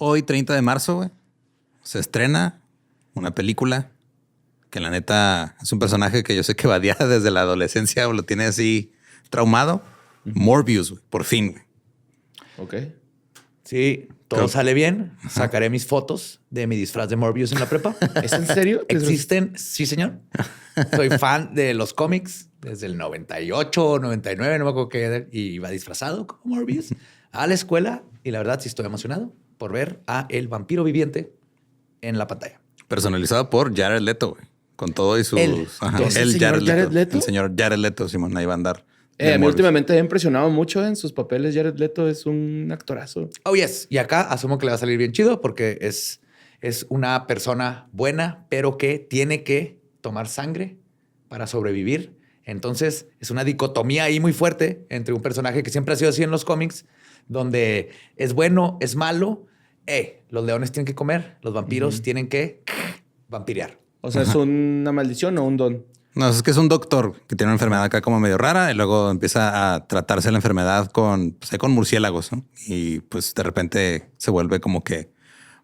Hoy, 30 de marzo, güey, se estrena una película que la neta es un personaje que yo sé que Badía desde la adolescencia lo tiene así traumado. Morbius, güey, por fin, güey. Ok. Sí, todo sale bien. Sacaré mis fotos de mi disfraz de Morbius en la prepa. ¿Es en serio? ¿Existen? Sí, señor. Soy fan de los cómics desde el 98, 99, no me acuerdo qué. Y iba disfrazado como Morbius a la escuela. Y la verdad sí estoy emocionado por ver a el vampiro viviente en la pantalla. Personalizado por Jared Leto, güey. Con todo y sus... Él. ¿El señor Jared Leto? El señor Jared Leto, Simón, ahí va a andar. A mí últimamente me ha impresionado mucho en sus papeles. Jared Leto es un actorazo. Oh, yes. Y acá asumo que le va a salir bien chido porque es una persona buena, pero que tiene que tomar sangre para sobrevivir. Entonces es una dicotomía ahí muy fuerte entre un personaje que siempre ha sido así en los cómics, donde es bueno, es malo. Los leones tienen que comer, los vampiros tienen que vampirear. O sea, ¿es una maldición o un don? No, es que es un doctor que tiene una enfermedad acá como medio rara y luego empieza a tratarse la enfermedad con murciélagos, ¿no? Y pues de repente se vuelve como que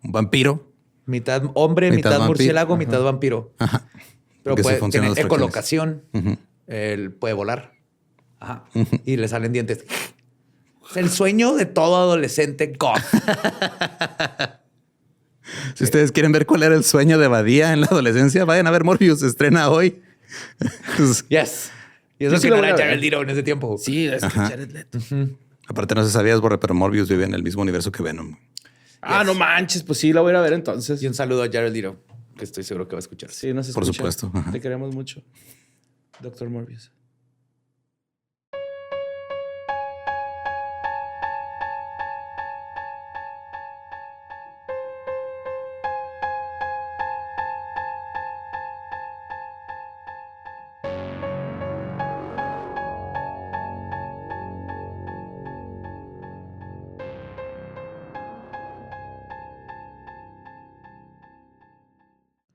un vampiro. Mitad hombre, mitad murciélago, mitad vampiro. Ajá. Pero Que puede sí funcionan tener las fracciones. ecolocación. Él puede volar. Ajá. Y le salen dientes. Es el sueño de todo adolescente goth. Si ustedes quieren ver cuál era el sueño de Badía en la adolescencia, vayan a ver Morbius. Se estrena hoy. Yes. Y eso Sí, que lo no voy era a ver. Jared Leto en ese tiempo. Sí, es que Jared Leto. Aparte no se sabías, Borre, pero Morbius vive en el mismo universo que Venom. Ah, no manches. Pues sí, la voy a ir a ver entonces. Y un saludo a Jared Leto, que estoy seguro que va a escuchar. Sí, nos Por escucha. supuesto. Ajá. Te queremos mucho. Doctor Morbius.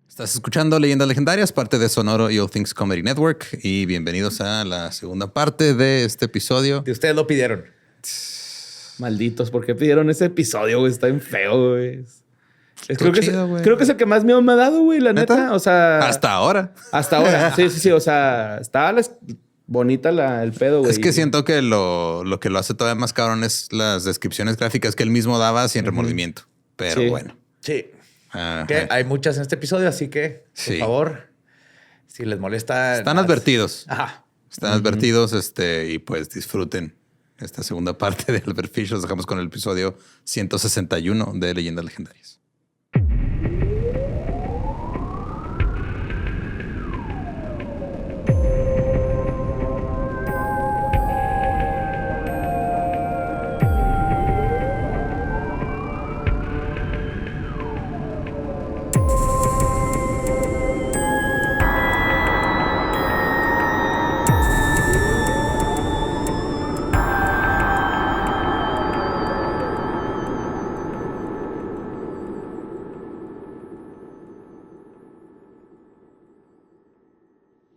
Estás escuchando Leyendas Legendarias, parte de Sonoro y All Things Comedy Network. Y bienvenidos a la segunda parte de este episodio. De ustedes lo pidieron. Malditos, ¿por qué pidieron ese episodio, güey? Está bien feo, güey. Estuvo chido, güey. Creo que es el que más miedo me ha dado, güey, la ¿Neta? neta. O sea... Hasta ahora. Hasta ahora. Sí. O sea, está bonita el pedo, güey. Es que siento que lo que lo hace todavía más cabrón es las descripciones gráficas que él mismo daba sin remordimiento. Pero Sí. bueno. Sí. Ajá. Que hay muchas en este episodio, así que, por Sí. favor, si les molesta... Están advertidos. Ajá. Están advertidos y pues disfruten esta segunda parte de Albert Fish. Los dejamos con el episodio 161 de Leyendas Legendarias.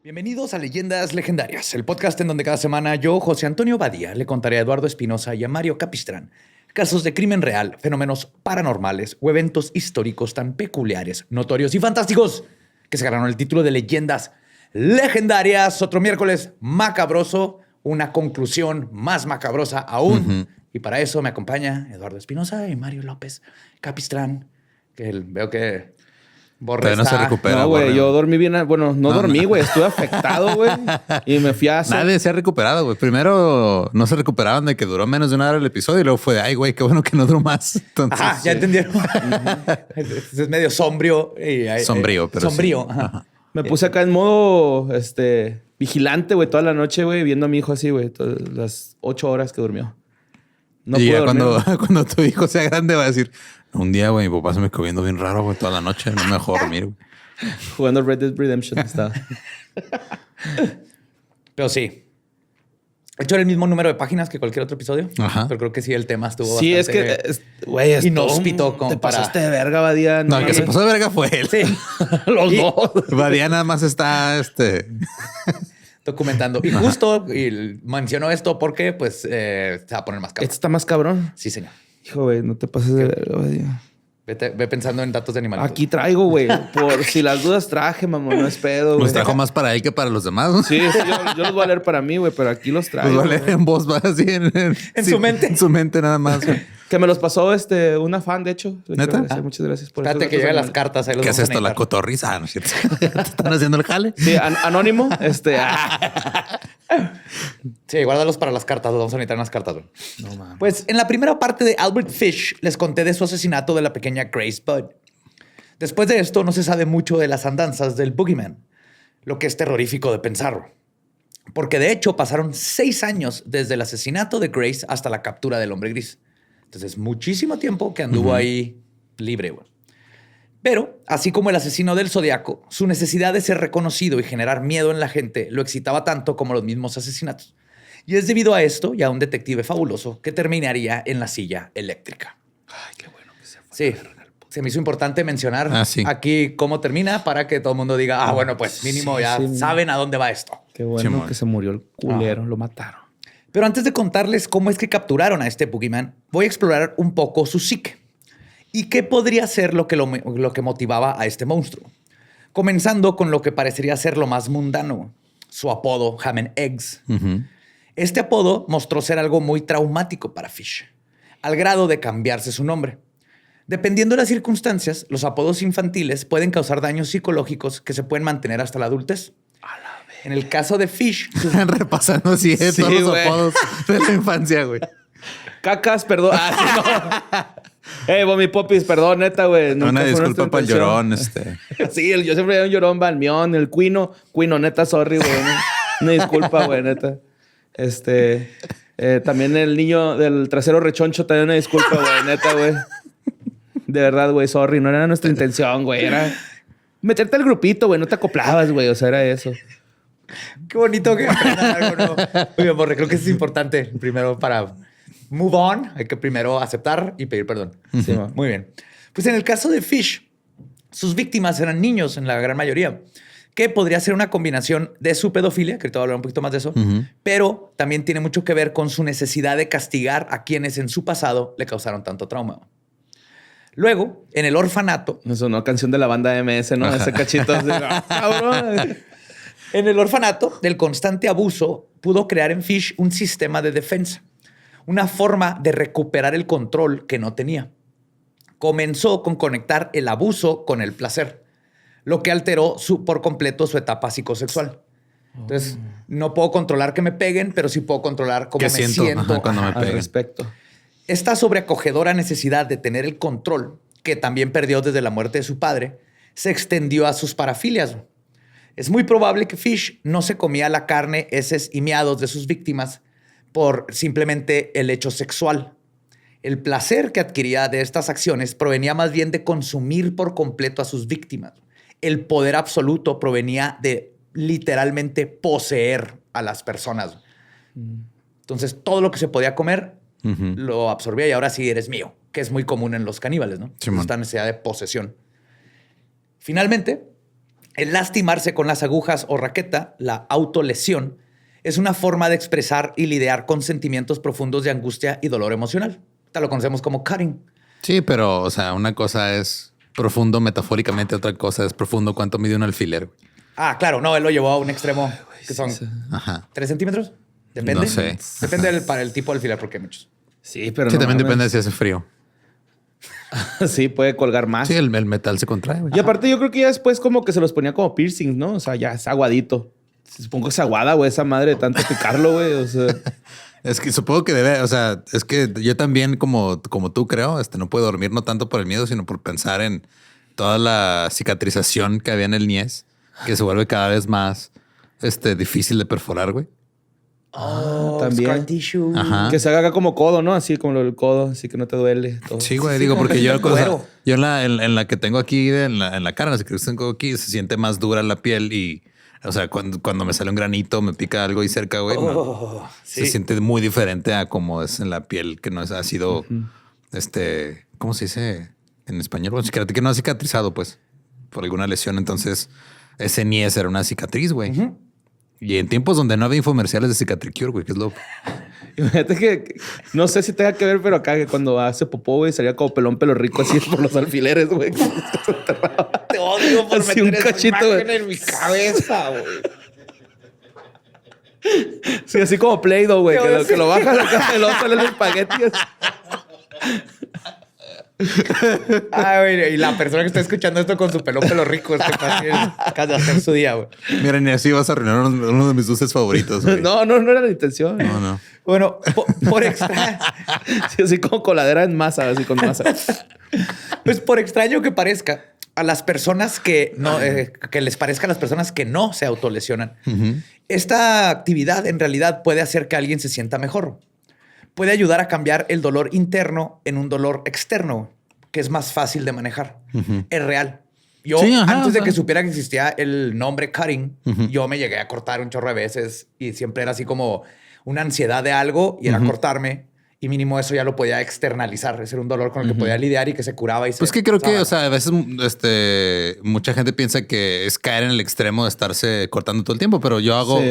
Bienvenidos a Leyendas Legendarias, el podcast en donde cada semana yo, José Antonio Badía, le contaré a Eduardo Espinosa y a Mario Capistrán casos de crimen real, fenómenos paranormales o eventos históricos tan peculiares, notorios y fantásticos que se ganaron el título de Leyendas Legendarias. Otro miércoles macabroso, una conclusión más macabrosa aún. Y para eso me acompaña Eduardo Espinosa y Mario López Capistrán, que veo que... Borre Todavía no se recupera. No, güey, Borre. yo dormí bien. Bueno, no dormí, güey. Estuve afectado, güey. Y me fui a... Nadie se ha recuperado, güey. Primero no se recuperaban de que duró menos de una hora el episodio y luego fue de, ay, güey, qué bueno que no duró más. Entonces, Ajá, ya entendieron. Es medio sombrío. Sombrío, pero sombrío. sí. Ajá. Me puse acá en modo vigilante, güey, toda la noche, güey, viendo a mi hijo así, güey, todas las 8 horas que durmió. No y pude ya dormir. cuando tu hijo sea grande va a decir, un día, güey, mi papá se me quedó viendo bien raro, güey, toda la noche. No me dejó dormir, güey. Jugando Red Dead Redemption estaba. Pero sí. He hecho el mismo número de páginas que cualquier otro episodio. Ajá. Pero creo que sí, el tema estuvo Sí, es bastante... que, güey, es inhóspito como Te para- pasaste de verga, Badía. No, el que se mames. pasó de verga fue él. Sí. Los Y- dos. Badía nada más está, Documentando. Y justo y menciono esto porque, pues, se va a poner más Esto cabrón. está más cabrón. Sí, señor. Hijo, güey, no te pases de verga, Badía. Ve pensando en datos de animales. Aquí traigo, güey. Por si las dudas traje, mamón. No es pedo, güey. Los trajo más para él que para los demás, ¿no? Sí, yo los voy a leer para mí, güey, pero aquí los traigo. Los va a leer en voz, va así En su mente. En su mente nada más. güey. Que me los pasó una fan, de hecho. ¿Neta? Muchas gracias por Espérate esos que datos lleguen las animales. cartas. Ahí los ¿Qué es vamos a esto? La necesitar. cotorriza. ¿No es cierto? ¿Te están haciendo el jale? Sí, anónimo. Sí, guárdalos para las cartas. Los vamos a necesitar en las cartas, güey. No mames. Pues en la primera parte de Albert Fish les conté de su asesinato de la pequeña Grace Budd. Después de esto no se sabe mucho de las andanzas del Boogeyman, lo que es terrorífico de pensarlo. Porque de hecho pasaron 6 años desde el asesinato de Grace hasta la captura del hombre gris. Entonces muchísimo tiempo que anduvo ahí libre, güey. Pero, así como el asesino del Zodiaco, su necesidad de ser reconocido y generar miedo en la gente lo excitaba tanto como los mismos asesinatos. Y es debido a esto y a un detective fabuloso que terminaría en la silla eléctrica. Ay, qué bueno que se fue. Sí, se me hizo importante mencionar aquí cómo termina para que todo el mundo diga, bueno, pues mínimo ya saben a dónde va esto. Qué bueno que se murió el culero, lo mataron. Pero antes de contarles cómo es que capturaron a este Boogeyman, voy a explorar un poco su psique. ¿Y qué podría ser lo que motivaba a este monstruo? Comenzando con lo que parecería ser lo más mundano, su apodo Ham and Eggs. Este apodo mostró ser algo muy traumático para Fish, al grado de cambiarse su nombre. Dependiendo de las circunstancias, los apodos infantiles pueden causar daños psicológicos que se pueden mantener hasta la adultez. En el caso de Fish... Están repasando así todos los apodos de la infancia, güey. Cacas, perdón. Bomi Popis, perdón, neta, güey. Una disculpa para el llorón, Sí, yo siempre era un llorón, Balmión, el Cuino, neta, sorry, güey. Una disculpa, güey, neta. También el niño del trasero rechoncho, también una disculpa, güey, neta, güey. De verdad, güey, sorry, no era nuestra intención, güey. Era meterte al grupito, güey, no te acoplabas, güey. O sea, era eso. Qué bonito que aprendan algo nuevo. Muy bien, porque creo que es importante. Primero, para move on, hay que primero aceptar y pedir perdón. Sí, muy bien. Pues en el caso de Fish, sus víctimas eran niños en la gran mayoría, que podría ser una combinación de su pedofilia, que ahorita voy a hablar un poquito más de eso, pero también tiene mucho que ver con su necesidad de castigar a quienes en su pasado le causaron tanto trauma. Luego, en el orfanato... Me sonó canción de la banda MS, ¿no? Ese cachito. Así, cabrón. En el orfanato, del constante abuso, pudo crear en Fish un sistema de defensa, una forma de recuperar el control que no tenía. Comenzó con conectar el abuso con el placer, lo que alteró por completo su etapa psicosexual. Entonces, no puedo controlar que me peguen, pero sí puedo controlar cómo me siento cuando me al peguen. respecto. Esta sobreacogedora necesidad de tener el control, que también perdió desde la muerte de su padre, se extendió a sus parafilias. Es muy probable que Fish no se comía la carne, heces y miados de sus víctimas por simplemente el hecho sexual. El placer que adquiría de estas acciones provenía más bien de consumir por completo a sus víctimas. El poder absoluto provenía de literalmente poseer a las personas. Entonces, todo lo que se podía comer lo absorbía y ahora sí eres mío, que es muy común en los caníbales, ¿no? Esta necesidad de posesión. Finalmente, el lastimarse con las agujas o raqueta, la autolesión, es una forma de expresar y lidiar con sentimientos profundos de angustia y dolor emocional. Esta lo conocemos como cutting. Sí, pero, o sea, una cosa es profundo metafóricamente, otra cosa es profundo cuánto mide un alfiler. Ah, claro. No, él lo llevó a un extremo que son 3 centímetros. Depende. No sé. Depende para el tipo de alfiler, porque hay muchos. Sí, pero Sí, no también mames. depende de si hace frío. Sí, puede colgar más. Sí, el metal se contrae, güey. Y aparte yo creo que ya después como que se los ponía como piercings, ¿no? O sea, ya es aguadito. Supongo que es aguada, güey, esa madre de tanto picarlo, güey. O sea... Es que supongo que debe, o sea, es que yo también como tú creo, no puedo dormir no tanto por el miedo, sino por pensar en toda la cicatrización que había en el niés, que se vuelve cada vez más difícil de perforar, güey. también. Scar tissue. Ajá. Que se haga como codo, ¿no? Así como el codo, así que no te duele. Todo. Sí, güey, Sí, digo, como porque que yo, es de cuero. yo en la que tengo aquí, en la cara, en la cicatriz que tengo aquí, se siente más dura la piel y, o sea, cuando me sale un granito, me pica algo ahí cerca, güey, no, se siente muy diferente a como es en la piel, que no ha sido, ¿cómo se dice en español? Bueno, que no ha cicatrizado, pues, por alguna lesión. Entonces, ese niés era una cicatriz, güey. Y en tiempos donde no había infomerciales de Cicatricure, güey, que es lo... Imagínate que, no sé si tenga que ver, pero acá que cuando hace popó, güey, salía como pelón pelo rico así por los alfileres, güey. Te odio por Así meter un esa cachito, imagen güey. en mi cabeza, güey. Sí, así como Play-Doh, güey, Te odio. que lo bajas acá y luego sale el espagueti. Ah, güey, y la persona que está escuchando esto con su pelo rico, acaba de hacer su día, güey. Mira, ni así vas a arruinar uno de mis dulces favoritos, güey. No era la intención. No. Bueno, por extraño, Sí, así como coladera en masa, así con masa. pues por extraño que parezca, a las personas que no, que les parezca a las personas que no se autolesionan, esta actividad en realidad puede hacer que alguien se sienta mejor. Puede ayudar a cambiar el dolor interno en un dolor externo, que es más fácil de manejar. Es real. Yo, Sí, ajá, antes de o sea. que supiera que existía el nombre cutting, yo me llegué a cortar un chorro de veces y siempre era así como una ansiedad de algo y era cortarme. Y mínimo eso ya lo podía externalizar. Ese era un dolor con el que podía lidiar y que se curaba. Y Pues que creo que, o sea, a veces mucha gente piensa que es caer en el extremo de estarse cortando todo el tiempo, pero yo hago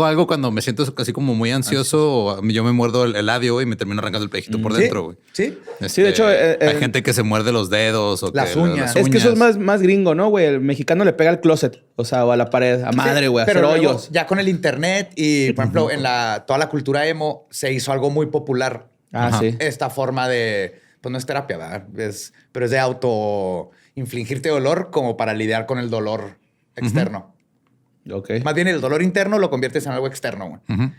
algo cuando me siento así como muy ansioso o yo me muerdo el labio y me termino arrancando el pellejito por dentro, güey. Sí. Sí, de hecho, hay gente que se muerde los dedos o Las que uñas. Es que eso es más gringo, ¿no, güey? El mexicano le pega al closet, o sea, o a la pared, a madre, güey, a hacer Pero luego, hoyos. ya con el internet y, por ejemplo, en toda la cultura emo se hizo algo muy popular. Ah, sí. Esta forma de, pues no es terapia, ¿verdad? Pero es de auto infligirte dolor como para lidiar con el dolor externo. Ok. Más bien el dolor interno lo conviertes en algo externo, güey.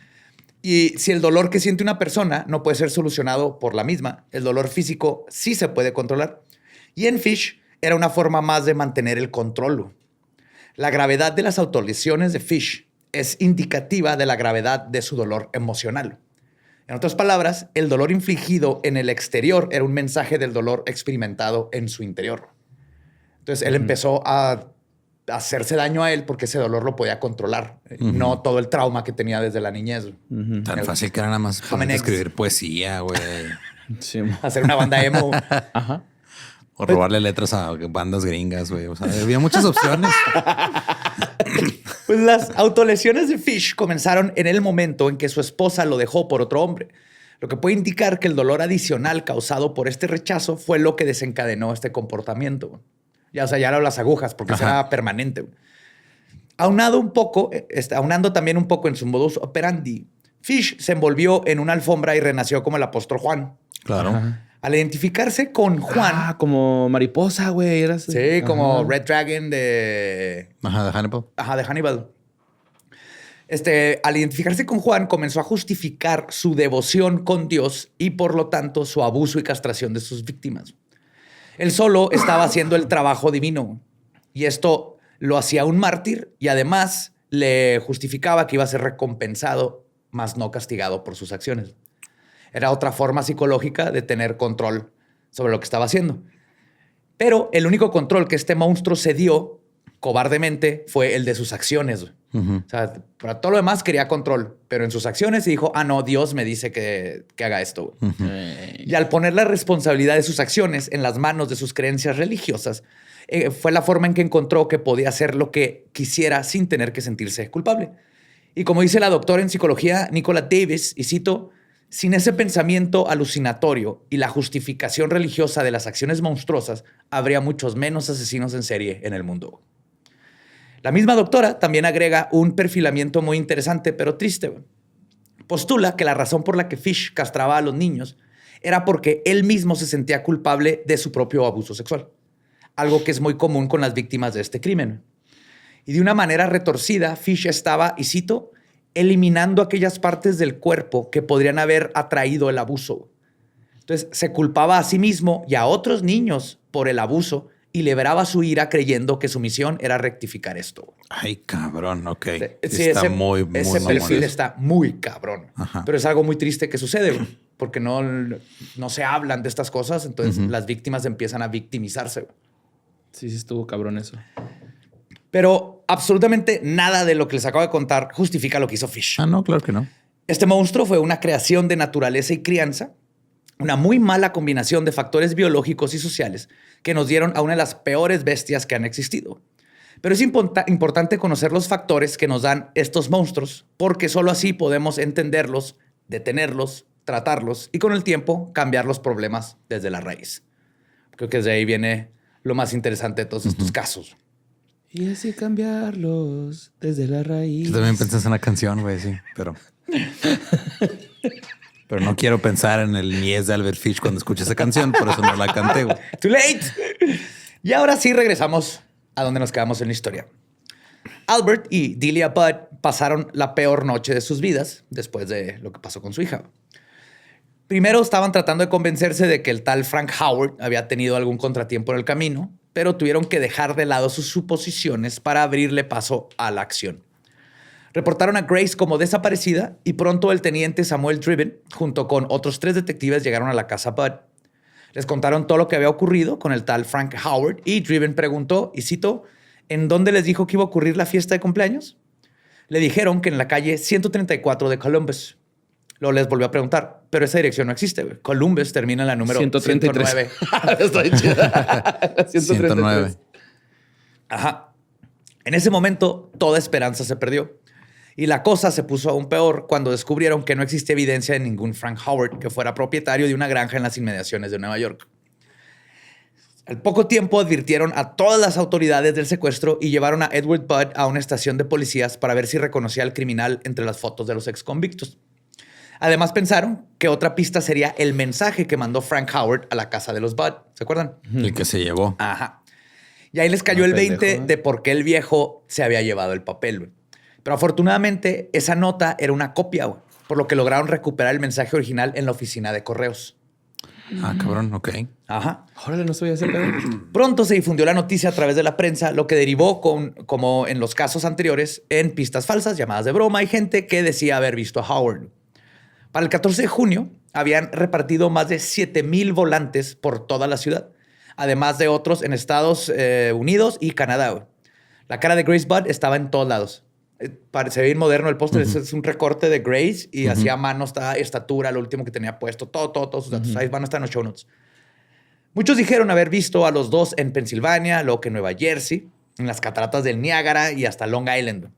Y si el dolor que siente una persona no puede ser solucionado por la misma, el dolor físico sí se puede controlar. Y en Fish era una forma más de mantener el control, güey. La gravedad de las autolesiones de Fish es indicativa de la gravedad de su dolor emocional. En otras palabras, el dolor infligido en el exterior era un mensaje del dolor experimentado en su interior. Entonces, él empezó a hacerse daño a él porque ese dolor lo podía controlar, no todo el trauma que tenía desde la niñez. Tan fácil que era nada más Jamen eggs. escribir poesía, güey. Sí. Hacer una banda emo. Ajá. O robarle letras a bandas gringas, güey. O sea, había muchas opciones. Pues las autolesiones de Fish comenzaron en el momento en que su esposa lo dejó por otro hombre, lo que puede indicar que el dolor adicional causado por este rechazo fue lo que desencadenó este comportamiento. Ya, o sea, ya eran las agujas, porque era permanente. Aunando también un poco en su modus operandi, Fish se envolvió en una alfombra y renació como el apóstol Juan. Claro. Ajá. Al identificarse con Juan, Ah, como mariposa, güey. sí, como Ajá. Red Dragon de Ajá, de Hannibal. de Hannibal. Al identificarse con Juan, comenzó a justificar su devoción con Dios y, por lo tanto, su abuso y castración de sus víctimas. Él solo estaba haciendo el trabajo divino y esto lo hacía un mártir y además le justificaba que iba a ser recompensado, más no castigado por sus acciones. Era otra forma psicológica de tener control sobre lo que estaba haciendo. Pero el único control que este monstruo se dio cobardemente fue el de sus acciones. O sea, para todo lo demás quería control, pero en sus acciones dijo, no, Dios me dice que haga esto. Y al poner la responsabilidad de sus acciones en las manos de sus creencias religiosas, fue la forma en que encontró que podía hacer lo que quisiera sin tener que sentirse culpable. Y como dice la doctora en psicología Nicola Davis, y cito, sin ese pensamiento alucinatorio y la justificación religiosa de las acciones monstruosas, habría muchos menos asesinos en serie en el mundo. La misma doctora también agrega un perfilamiento muy interesante, pero triste. Postula que la razón por la que Fish castraba a los niños era porque él mismo se sentía culpable de su propio abuso sexual, algo que es muy común con las víctimas de este crimen. Y de una manera retorcida, Fish estaba, y cito, eliminando aquellas partes del cuerpo que podrían haber atraído el abuso. Entonces, se culpaba a sí mismo y a otros niños por el abuso y liberaba su ira creyendo que su misión era rectificar esto. Ay, cabrón, ok. Sí, está muy ese mamón perfil eso. está muy cabrón. Ajá. Pero es algo muy triste que sucede, güey, porque no se hablan de estas cosas, entonces las víctimas empiezan a victimizarse. Güey. Sí, estuvo cabrón eso. Pero absolutamente nada de lo que les acabo de contar justifica lo que hizo Fish. Ah, no, claro que no. Este monstruo fue una creación de naturaleza y crianza, una muy mala combinación de factores biológicos y sociales que nos dieron a una de las peores bestias que han existido. Pero es importante conocer los factores que nos dan estos monstruos, porque solo así podemos entenderlos detenerlos, tratarlos y con el tiempo cambiar los problemas desde la raíz. Creo que desde ahí viene lo más interesante de todos estos casos. Y así cambiarlos desde la raíz. Yo también pensé en una canción, güey, sí, pero... Pero no quiero pensar en el Mies de Albert Fish cuando escuché esa canción, por eso no la canté, güey. ¡Too late! Y ahora sí regresamos a donde nos quedamos en la historia. Albert y Delia Budd pasaron la peor noche de sus vidas después de lo que pasó con su hija. Primero estaban tratando de convencerse de que el tal Frank Howard había tenido algún contratiempo en el camino, pero tuvieron que dejar de lado sus suposiciones para abrirle paso a la acción. Reportaron a Grace como desaparecida y pronto el teniente Samuel Driven, junto con otros 3 detectives, llegaron a la casa Budd. Les contaron todo lo que había ocurrido con el tal Frank Howard y Driven preguntó, y cito, ¿en dónde les dijo que iba a ocurrir la fiesta de cumpleaños? Le dijeron que en la calle 134 de Columbus. Luego les volvió a preguntar, pero esa dirección no existe, güey. Columbus termina en la número 133. 109. Estoy chida. 109. Ajá. En ese momento, toda esperanza se perdió. Y la cosa se puso aún peor cuando descubrieron que no existe evidencia de ningún Frank Howard que fuera propietario de una granja en las inmediaciones de Nueva York. Al poco tiempo advirtieron a todas las autoridades del secuestro y llevaron a Edward Budd a una estación de policías para ver si reconocía al criminal entre las fotos de los exconvictos. Además pensaron que otra pista sería el mensaje que mandó Frank Howard a la casa de los Budd. ¿Se acuerdan? El que se llevó. Ajá. Y ahí les cayó el 20 de por qué el viejo se había llevado el papel, güey. Pero afortunadamente esa nota era una copia, güey, por lo que lograron recuperar el mensaje original en la oficina de correos. Ah, cabrón, ok. Ajá. Órale, no sabía ese pedo. Pronto se difundió la noticia a través de la prensa, lo que derivó como en los casos anteriores, en pistas falsas, llamadas de broma y gente que decía haber visto a Howard. Para el 14 de junio habían repartido más de 7,000 volantes por toda la ciudad, además de otros en Estados Unidos y Canadá, güey. La cara de Grace Budd estaba en todos lados. Se ve bien moderno el póster. Es un recorte de Grace y hacía mano, estatura, lo último que tenía puesto, todos sus datos. Ahí van a estar en los show notes. Muchos dijeron haber visto a los dos en Pensilvania, luego que en Nueva Jersey, en las cataratas del Niágara y hasta Long Island.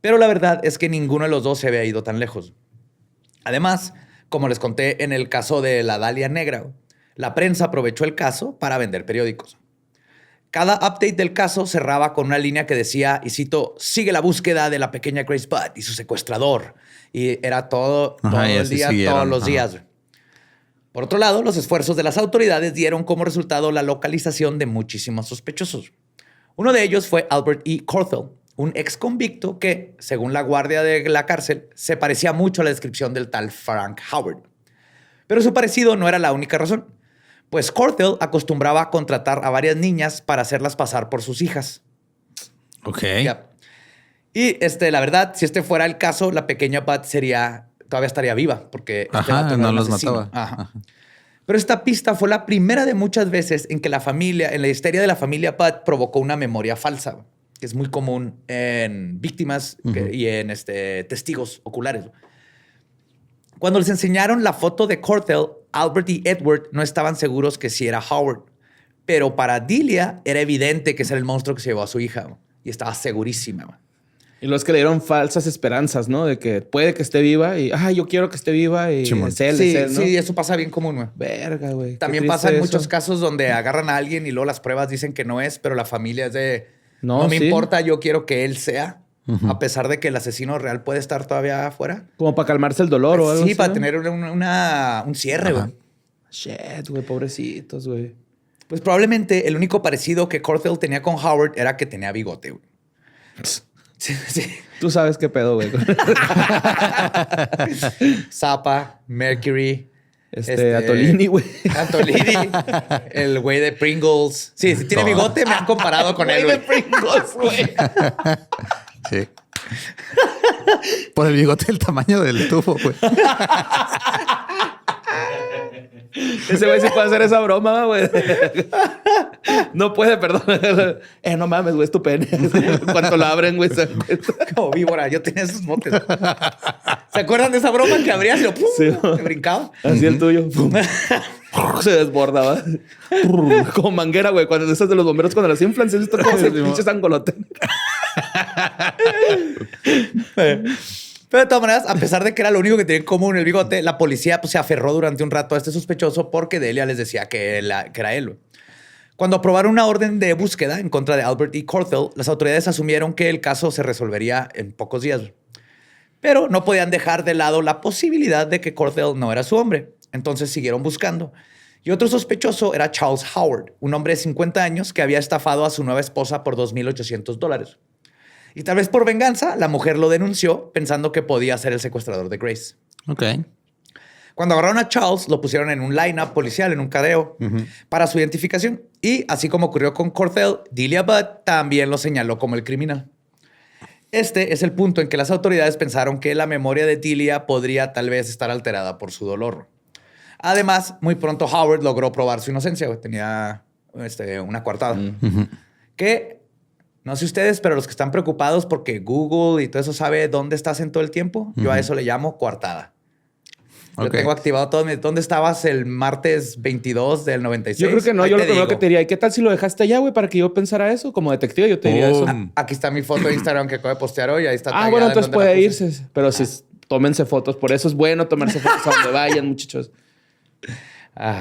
Pero la verdad es que ninguno de los dos se había ido tan lejos. Además, como les conté en el caso de la Dalia Negra, la prensa aprovechó el caso para vender periódicos. Cada update del caso cerraba con una línea que decía, y cito, sigue la búsqueda de la pequeña Grace Budd y su secuestrador. Y era todo el día, todos los días. Por otro lado, los esfuerzos de las autoridades dieron como resultado la localización de muchísimos sospechosos. Uno de ellos fue Albert E. Corthell, un ex convicto que, según la guardia de la cárcel, se parecía mucho a la descripción del tal Frank Howard. Pero su parecido no era la única razón. Pues Corthell acostumbraba a contratar a varias niñas para hacerlas pasar por sus hijas. Ok. Ya. Y la verdad, si este fuera el caso, la pequeña Budd todavía estaría viva porque no los mataba. Ajá. Pero esta pista fue la primera de muchas veces en que en la histeria de la familia Budd provocó una memoria falsa, que es muy común en víctimas y en testigos oculares. Cuando les enseñaron la foto de Corthell, Albert y Edward no estaban seguros que sí era Howard. Pero para Delia era evidente que ese era el monstruo que se llevó a su hija. Y estaba segurísima. Y los que le dieron falsas esperanzas, ¿no? De que puede que esté viva y, yo quiero que esté viva y es él, ¿no? Sí, eso pasa bien común, güey. Verga, güey. También pasa en muchos casos donde agarran a alguien y luego las pruebas dicen que no es, pero la familia es de, no me importa, yo quiero que él sea. A pesar de que el asesino real puede estar todavía afuera. Como para calmarse el dolor o algo así. Sí, para tener un cierre, güey. Shit, güey, pobrecitos, güey. Pues probablemente el único parecido que Corthell tenía con Howard era que tenía bigote, güey. Sí. Tú sabes qué pedo, güey. Zappa, Mercury. Atolini, güey. Antolini, el güey de Pringles. Sí, si tiene bigote, me han comparado con él, güey. de Pringles, güey. Sí. Por el bigote del tamaño del tubo, güey. Ese güey sí puede hacer esa broma, güey. No puede, perdón. No mames, güey, es tu pene. Cuando lo abren, güey, se como víbora. Yo tenía esos motes. ¿Se acuerdan de esa broma que abrías y lo se brincaba? Así el tuyo. Se desbordaba. Como manguera, güey. Cuando esas de los bomberos, cuando las inflan, se visto como ese pinche sangolote. Pero de todas maneras, a pesar de que era lo único que tenía en común el bigote, la policía pues, se aferró durante un rato a este sospechoso porque Delia les decía que era él. Cuando aprobaron una orden de búsqueda en contra de Albert E. Corthell, las autoridades asumieron que el caso se resolvería en pocos días. Pero no podían dejar de lado la posibilidad de que Corthell no era su hombre. Entonces siguieron buscando. Y otro sospechoso era Charles Howard, un hombre de 50 años que había estafado a su nueva esposa por $2,800. Y tal vez por venganza, la mujer lo denunció pensando que podía ser el secuestrador de Grace. Ok. Cuando agarraron a Charles, lo pusieron en un line-up policial, en un careo, para su identificación. Y así como ocurrió con Corthell, Delia Budd también lo señaló como el criminal. Este es el punto en que las autoridades pensaron que la memoria de Delia podría tal vez estar alterada por su dolor. Además, muy pronto Howard logró probar su inocencia. Tenía una coartada. Que, no sé ustedes, pero los que están preocupados porque Google y todo eso sabe dónde estás en todo el tiempo, yo a eso le llamo coartada. Yo tengo activado todo. ¿Dónde estabas el martes 22 del 96? Yo creo que no. Yo lo primero que te diría, ¿y qué tal si lo dejaste allá, güey? Para que yo pensara eso. Como detective, yo te diría eso. Aquí está mi foto de Instagram que acabo de postear hoy. Ahí está. Bueno, entonces puede irse. Pero sí, tómense fotos. Por eso es bueno tomarse fotos a donde vayan, muchachos.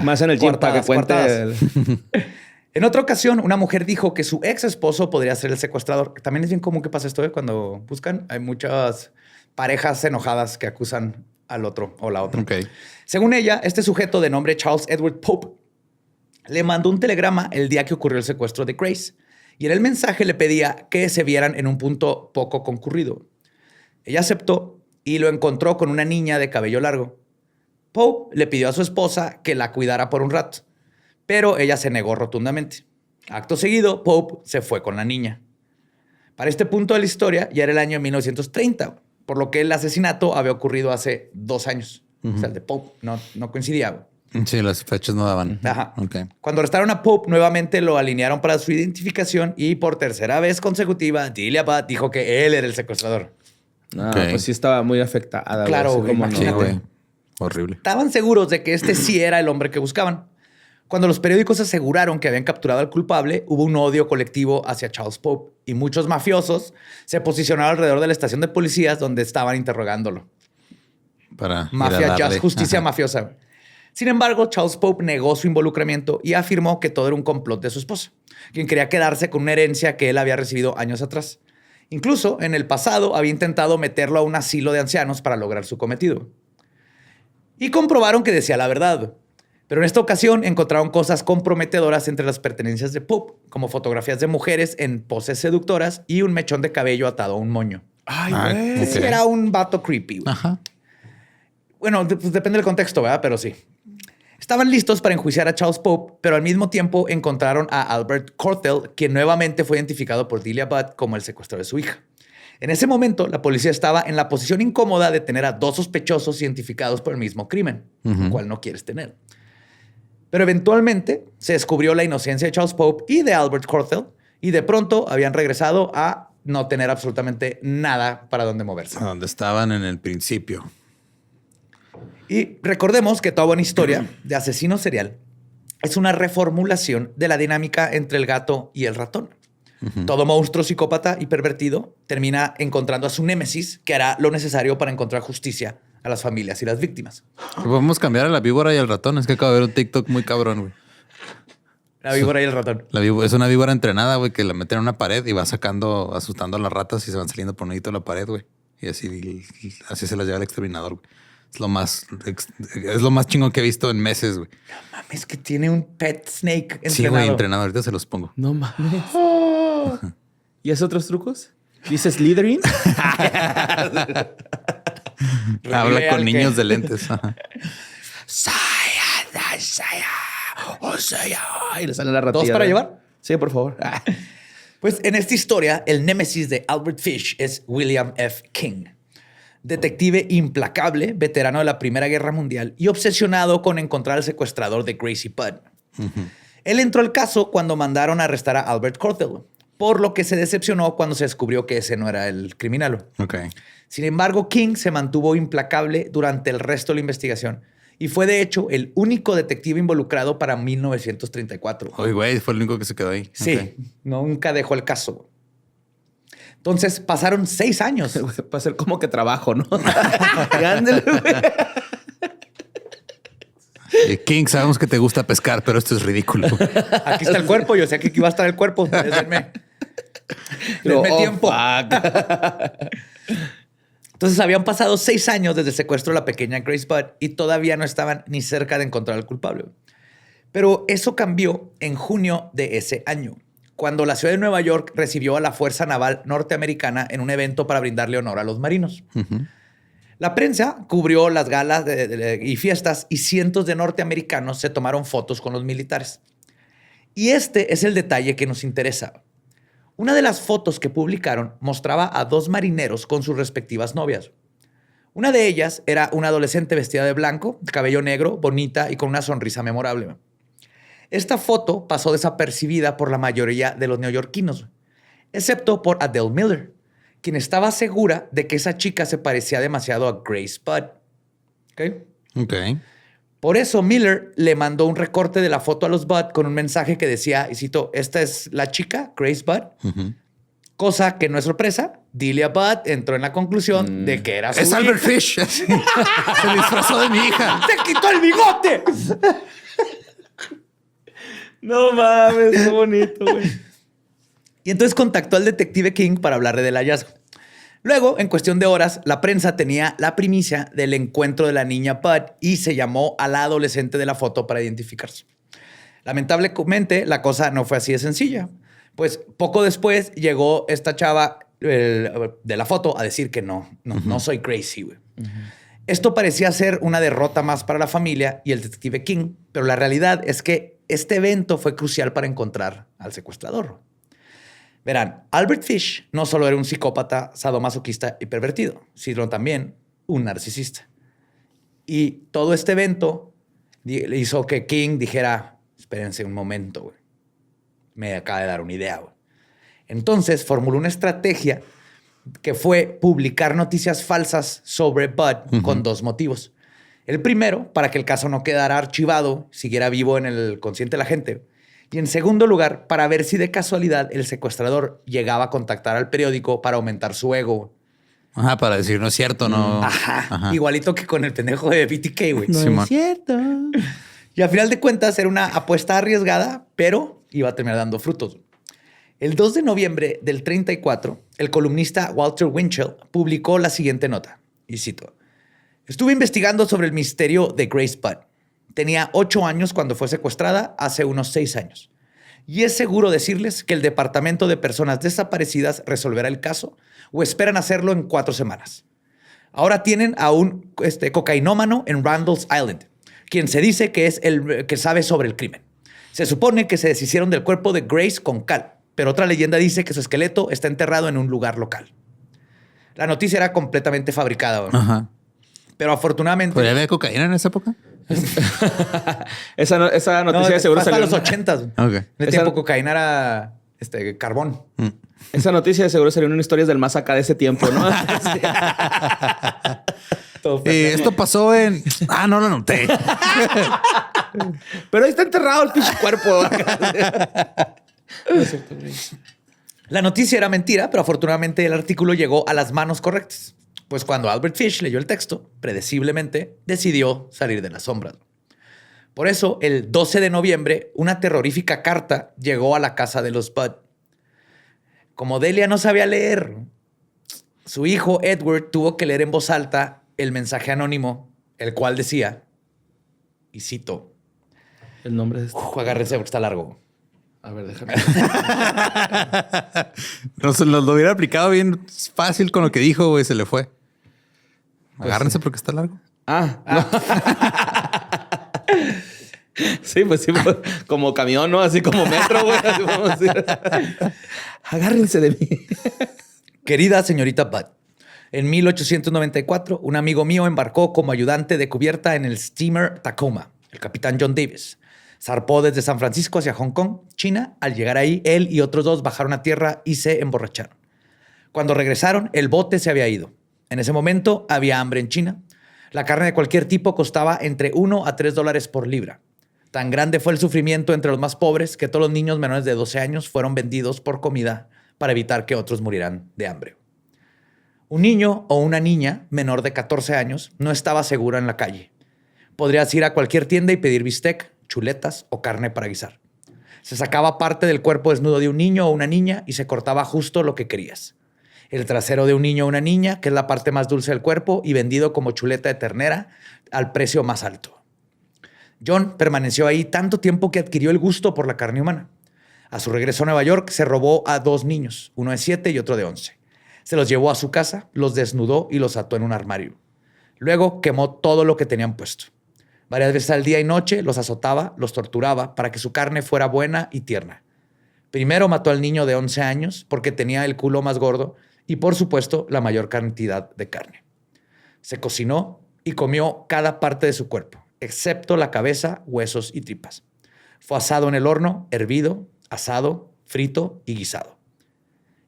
Más en el gym para que cuente. En otra ocasión, una mujer dijo que su ex esposo podría ser el secuestrador. También es bien común que pase esto, cuando buscan. Hay muchas parejas enojadas que acusan al otro o la otra. Okay. Según ella, este sujeto de nombre Charles Edward Pope le mandó un telegrama el día que ocurrió el secuestro de Grace. Y en el mensaje le pedía que se vieran en un punto poco concurrido. Ella aceptó y lo encontró con una niña de cabello largo. Pope le pidió a su esposa que la cuidara por un rato, pero ella se negó rotundamente. Acto seguido, Pope se fue con la niña. Para este punto de la historia ya era el año 1930, por lo que el asesinato había ocurrido hace 2 años. O sea, el de Pope no coincidía. Sí, las fechas no daban. Ajá. Okay. Cuando arrestaron a Pope, nuevamente lo alinearon para su identificación y por tercera vez consecutiva, Delia Budd dijo que él era el secuestrador. Pues sí estaba muy afectada. Claro, güey. güey, Sí, güey. Horrible. Estaban seguros de que este sí era el hombre que buscaban. Cuando los periódicos aseguraron que habían capturado al culpable, hubo un odio colectivo hacia Charles Pope y muchos mafiosos se posicionaron alrededor de la estación de policías donde estaban interrogándolo. Para Mafia, just justicia mafiosa. Sin embargo, Charles Pope negó su involucramiento y afirmó que todo era un complot de su esposa, quien quería quedarse con una herencia que él había recibido años atrás. Incluso, en el pasado, había intentado meterlo a un asilo de ancianos para lograr su cometido. Y comprobaron que decía la verdad. Pero en esta ocasión encontraron cosas comprometedoras entre las pertenencias de Pope, como fotografías de mujeres en poses seductoras y un mechón de cabello atado a un moño. Ay, güey. Sí, era un vato creepy. Güey. Ajá. Bueno, pues depende del contexto, ¿verdad? Pero sí. Estaban listos para enjuiciar a Charles Pope, pero al mismo tiempo encontraron a Albert Corthell, quien nuevamente fue identificado por Delia Budd como el secuestrador de su hija. En ese momento, la policía estaba en la posición incómoda de tener a 2 sospechosos identificados por el mismo crimen, lo cual no quieres tener. Pero eventualmente se descubrió la inocencia de Charles Pope y de Albert Corthell, y de pronto habían regresado a no tener absolutamente nada para dónde moverse. A donde estaban en el principio. Y recordemos que toda buena historia de asesino serial es una reformulación de la dinámica entre el gato y el ratón. Todo monstruo psicópata y pervertido termina encontrando a su némesis, que hará lo necesario para encontrar justicia a las familias y las víctimas. Podemos cambiar a la víbora y al ratón. Es que acabo de ver un TikTok muy cabrón, güey. La víbora y el ratón. Es una víbora entrenada, güey, que la meten en una pared y va sacando, asustando a las ratas y se van saliendo por un ladito de la pared, güey. Y así se las lleva el exterminador, güey. Es lo más chingón que he visto en meses, güey. No mames, que tiene un pet snake entrenado. Sí, güey, entrenado. Ahorita se los pongo. No mames. ¿Y esos otros trucos? ¿Dices Slytherin? Habla con niños de lentes. Ajá. Y le sale la ratilla. 2 para llevar. Sí, por favor. Pues en esta historia, el némesis de Albert Fish es William F. King. Detective implacable, veterano de la Primera Guerra Mundial y obsesionado con encontrar al secuestrador de Gracie Budd. Él entró al caso cuando mandaron a arrestar a Albert Corthell, por lo que se decepcionó cuando se descubrió que ese no era el criminal. Okay. Sin embargo, King se mantuvo implacable durante el resto de la investigación y fue, de hecho, el único detective involucrado para 1934. Oye, güey, fue el único que se quedó ahí. Sí, Okay. nunca dejó el caso. Entonces pasaron 6 años. Para ser como que trabajo, ¿no? Y ándale, güey. King, sabemos que te gusta pescar, pero esto es ridículo. Aquí está el cuerpo. Yo sé que aquí va a estar el cuerpo. Denme tiempo. Entonces habían pasado 6 años desde el secuestro de la pequeña Grace Budd y todavía no estaban ni cerca de encontrar al culpable. Pero eso cambió en junio de ese año, cuando la ciudad de Nueva York recibió a la Fuerza Naval Norteamericana en un evento para brindarle honor a los marinos. La prensa cubrió las galas y fiestas y cientos de norteamericanos se tomaron fotos con los militares. Y este es el detalle que nos interesa. Una de las fotos que publicaron mostraba a 2 marineros con sus respectivas novias. Una de ellas era una adolescente vestida de blanco, de cabello negro, bonita y con una sonrisa memorable. Esta foto pasó desapercibida por la mayoría de los neoyorquinos, excepto por Adele Miller, quien estaba segura de que esa chica se parecía demasiado a Grace Budd. Ok. Por eso Miller le mandó un recorte de la foto a los Budd con un mensaje que decía, y cito, esta es la chica, Grace Budd. Cosa que no es sorpresa. Delia Budd entró en la conclusión de que era su Es hija. Albert Fish. Se disfrazó de mi hija. ¡Se quitó el bigote! No mames, qué bonito, güey. Y entonces contactó al detective King para hablarle del hallazgo. Luego, en cuestión de horas, la prensa tenía la primicia del encuentro de la niña Budd y se llamó a la adolescente de la foto para identificarse. Lamentablemente, la cosa no fue así de sencilla. Pues poco después llegó esta chava de la foto a decir que no soy Gracie, güey. Esto parecía ser una derrota más para la familia y el detective King, pero la realidad es que este evento fue crucial para encontrar al secuestrador. Verán, Albert Fish no solo era un psicópata, sadomasoquista y pervertido, sino también un narcisista. Y todo este evento le hizo que King dijera, espérense un momento, güey. Me acaba de dar una idea, güey. Entonces formuló una estrategia que fue publicar noticias falsas sobre Budd con 2 motivos. El primero, para que el caso no quedara archivado, siguiera vivo en el consciente de la gente. Y en segundo lugar, para ver si de casualidad el secuestrador llegaba a contactar al periódico para aumentar su ego. Ajá, para decir, no es cierto, no. Ajá. Igualito que con el pendejo de BTK, güey. No es cierto. Y al final de cuentas era una apuesta arriesgada, pero iba a terminar dando frutos. El 2 de noviembre del 34, el columnista Walter Winchell publicó la siguiente nota, y cito, estuve investigando sobre el misterio de Grace Budd. Tenía 8 años cuando fue secuestrada hace unos 6 años. Y es seguro decirles que el Departamento de Personas Desaparecidas resolverá el caso o esperan hacerlo en 4 semanas. Ahora tienen a un cocainómano en Randall's Island, quien se dice que es el que sabe sobre el crimen. Se supone que se deshicieron del cuerpo de Grace con cal, pero otra leyenda dice que su esqueleto está enterrado en un lugar local. La noticia era completamente fabricada, ¿no? Ajá. Pero afortunadamente... ¿Podría haber cocaína en esa época? Esa noticia de seguro hasta salió los 80s. Ok. En el tiempo cocaína era carbón. Esa noticia de seguro salió en historias del más acá de ese tiempo, ¿no? Esto pasó en... no lo anoté. Pero ahí está enterrado el pinche cuerpo. La noticia era mentira, pero afortunadamente el artículo llegó a las manos correctas. Pues cuando Albert Fish leyó el texto, predeciblemente decidió salir de las sombras. Por eso, el 12 de noviembre, una terrorífica carta llegó a la casa de los Budd. Como Delia no sabía leer, su hijo Edward tuvo que leer en voz alta el mensaje anónimo, el cual decía, y cito, El nombre de agárrense porque está largo. A ver, déjame. Nos lo hubiera aplicado bien fácil con lo que dijo, güey, se le fue. Agárrense porque está largo. Sí, pues como camión, ¿no? Así como metro, güey. Así vamos a decir. Agárrense de mí. Querida señorita Budd, en 1894, un amigo mío embarcó como ayudante de cubierta en el steamer Tacoma, el capitán John Davis. Zarpó desde San Francisco hacia Hong Kong, China. Al llegar ahí, él y otros 2 bajaron a tierra y se emborracharon. Cuando regresaron, el bote se había ido. En ese momento había hambre en China. La carne de cualquier tipo costaba entre $1 a $3 por libra. Tan grande fue el sufrimiento entre los más pobres que todos los niños menores de 12 años fueron vendidos por comida para evitar que otros murieran de hambre. Un niño o una niña menor de 14 años no estaba segura en la calle. Podrías ir a cualquier tienda y pedir bistec, chuletas o carne para guisar. Se sacaba parte del cuerpo desnudo de un niño o una niña y se cortaba justo lo que querías. El trasero de un niño o una niña, que es la parte más dulce del cuerpo, y vendido como chuleta de ternera al precio más alto. John permaneció ahí tanto tiempo que adquirió el gusto por la carne humana. A su regreso a Nueva York, se robó a 2 niños, uno de 7 y otro de 11. Se los llevó a su casa, los desnudó y los ató en un armario. Luego quemó todo lo que tenían puesto. Varias veces al día y noche los azotaba, los torturaba para que su carne fuera buena y tierna. Primero mató al niño de 11 años porque tenía el culo más gordo y, por supuesto, la mayor cantidad de carne. Se cocinó y comió cada parte de su cuerpo, excepto la cabeza, huesos y tripas. Fue asado en el horno, hervido, asado, frito y guisado.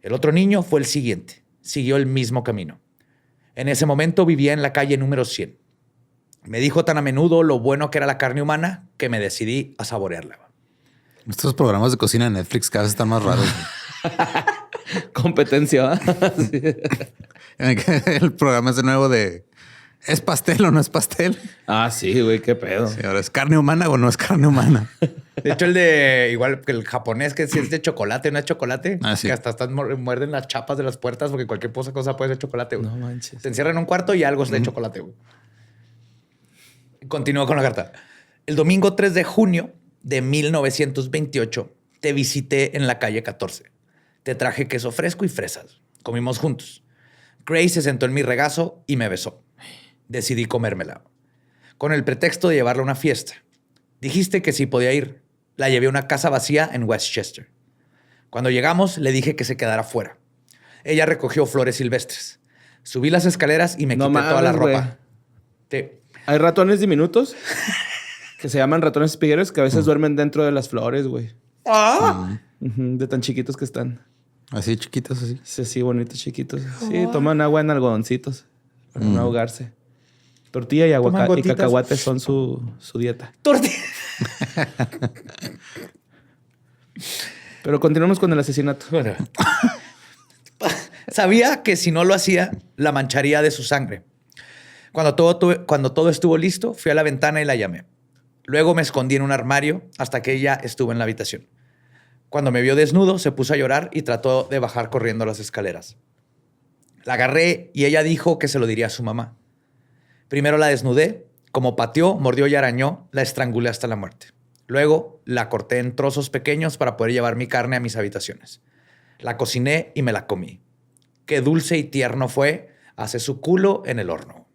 El otro niño fue el siguiente. Siguió el mismo camino. En ese momento vivía en la calle número 100. Me dijo tan a menudo lo bueno que era la carne humana que me decidí a saborearla. Estos programas de cocina de Netflix cada vez están más raros. Competencia. Sí. El programa ese nuevo de ¿es pastel o no es pastel? Ah, sí, güey, qué pedo. Sí, ahora, ¿es carne humana o no es carne humana? De hecho, el de igual que el japonés, que si es de chocolate, no es chocolate. Ah, sí. Que hasta muerden las chapas de las puertas porque cualquier cosa puede ser chocolate. Güey. No manches. Te encierran en un cuarto y algo es de chocolate. Güey. Continúo con la carta. El domingo 3 de junio de 1928 te visité en la calle 14. Te traje queso fresco y fresas. Comimos juntos. Grace se sentó en mi regazo y me besó. Decidí comérmela. Con el pretexto de llevarla a una fiesta. Dijiste que sí podía ir. La llevé a una casa vacía en Westchester. Cuando llegamos, le dije que se quedara fuera. Ella recogió flores silvestres. Subí las escaleras y me quité toda la ropa. Hay ratones diminutos que se llaman ratones espigueros que a veces duermen dentro de las flores, güey. De tan chiquitos que están. Así chiquitos, así. Sí, sí, bonitos, chiquitos. Sí, toman agua en algodoncitos para no ahogarse. Tortilla y y cacahuates son su dieta. Tortilla. Pero continuamos con el asesinato. Bueno. Sabía que si no lo hacía, la mancharía de su sangre. Cuando todo estuvo listo, fui a la ventana y la llamé. Luego me escondí en un armario hasta que ella estuvo en la habitación. Cuando me vio desnudo, se puso a llorar y trató de bajar corriendo las escaleras. La agarré y ella dijo que se lo diría a su mamá. Primero la desnudé, como pateó, mordió y arañó, la estrangulé hasta la muerte. Luego la corté en trozos pequeños para poder llevar mi carne a mis habitaciones. La cociné y me la comí. Qué dulce y tierno fue, hace su culo en el horno.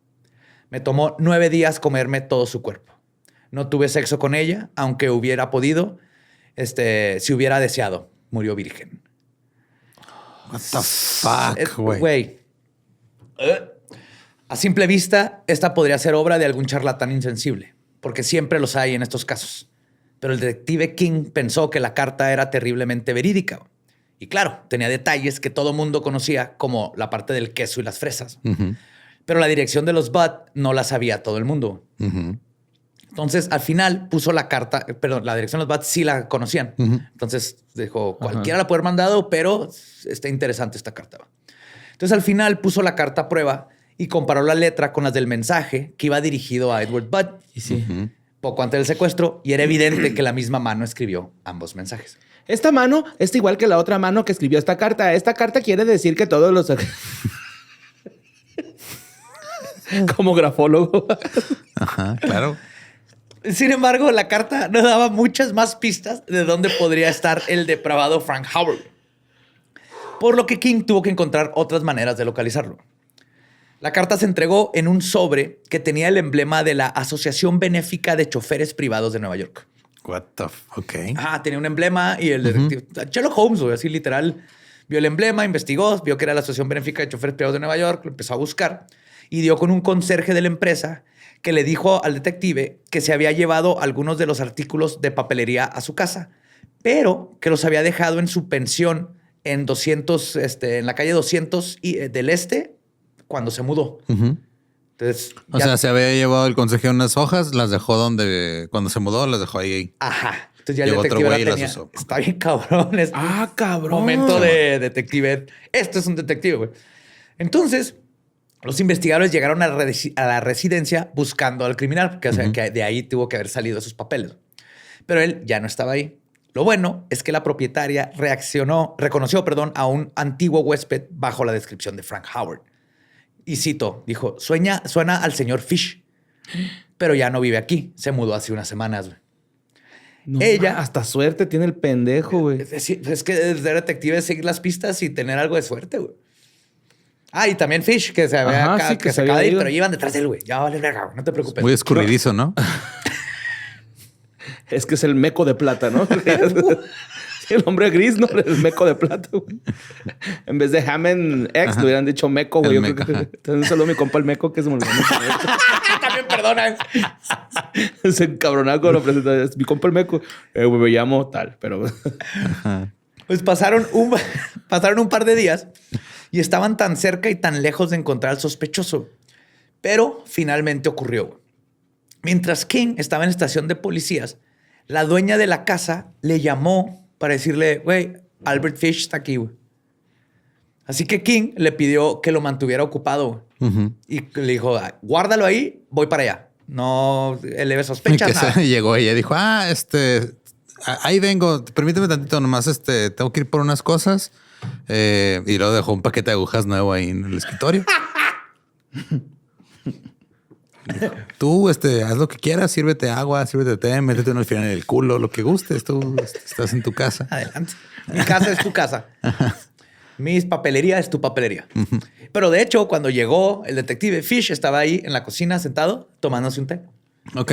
Me tomó 9 días comerme todo su cuerpo. No tuve sexo con ella, aunque hubiera podido, si hubiera deseado. Murió virgen. What the fuck, güey. Güey. A simple vista, esta podría ser obra de algún charlatán insensible, porque siempre los hay en estos casos. Pero el detective King pensó que la carta era terriblemente verídica. Y claro, tenía detalles que todo mundo conocía, como la parte del queso y las fresas. Pero la dirección de los Budd no la sabía todo el mundo. Entonces, al final puso la carta, la dirección de los Budd sí la conocían. Entonces dijo, cualquiera la puede haber mandado, pero está interesante esta carta. Entonces, al final puso la carta a prueba y comparó la letra con las del mensaje que iba dirigido a Edward Budd. Y sí. Poco antes del secuestro, y era evidente que la misma mano escribió ambos mensajes. Esta mano es igual que la otra mano que escribió esta carta. Esta carta quiere decir que todos los... Como grafólogo. Ajá, claro. Sin embargo, la carta no daba muchas más pistas de dónde podría estar el depravado Frank Howard. Por lo que King tuvo que encontrar otras maneras de localizarlo. La carta se entregó en un sobre que tenía el emblema de la Asociación Benéfica de Choferes Privados de Nueva York. What the ok. Tenía un emblema y el detective Sherlock Holmes, güey, así literal, vio el emblema, investigó, vio que era la Asociación Benéfica de Choferes Privados de Nueva York, lo empezó a buscar y dio con un conserje de la empresa que le dijo al detective que se había llevado algunos de los artículos de papelería a su casa, pero que los había dejado en su pensión en 200, en la calle 200 del Este cuando se mudó. Entonces, o sea, se había llevado el consejero unas hojas, las dejó cuando se mudó, las dejó ahí. Ajá. Entonces ya el Llegó otro detective güey y la la tenía. usó. Está bien cabrón. Cabrón. Momento de detective. Esto es un detective, güey. Entonces, los investigadores llegaron a la residencia buscando al criminal, que, o sea, que de ahí tuvo que haber salido esos papeles. Pero él ya no estaba ahí. Lo bueno es que la propietaria reconoció a un antiguo huésped bajo la descripción de Frank Howard. Y cito, dijo, suena al señor Fish, pero ya no vive aquí. Se mudó hace unas semanas, güey. No, Ella... hasta suerte tiene el pendejo, güey. Es que ser detective es seguir las pistas y tener algo de suerte, güey. Y también Fish, que se había Ajá, sí, que se acaba de ir, pero iban detrás de él, güey. Ya vale verga, güey. No te preocupes. Muy escurridizo, ¿no? Es que es el meco de plata, ¿no? Sí, el hombre gris, ¿no? El meco de plata, güey. En vez de Hammond X, le hubieran dicho meco, güey. Un saludo a mi compa el meco, que es muy bueno. También perdona. Se encabronaba cuando lo presentaba. Es mi compa el meco. Güey, me llamo tal, pero... Pues pasaron un par de días y estaban tan cerca y tan lejos de encontrar al sospechoso. Pero finalmente ocurrió. Mientras King estaba en la estación de policías, la dueña de la casa le llamó para decirle, güey, Albert Fish está aquí, güey. Así que King le pidió que lo mantuviera ocupado. Y le dijo, guárdalo ahí, voy para allá. No eleve sospechas, nada. Llegó ella y dijo, ahí vengo, permíteme tantito nomás, tengo que ir por unas cosas. Y luego dejó un paquete de agujas nuevo ahí en el escritorio. Tú, haz lo que quieras, sírvete agua, sírvete té, métete un alfiler en el culo, lo que gustes. Tú estás en tu casa. Adelante. Mi casa es tu casa. Mi papelería es tu papelería. Pero de hecho, cuando llegó el detective Fish, estaba ahí en la cocina sentado tomándose un té. Ok.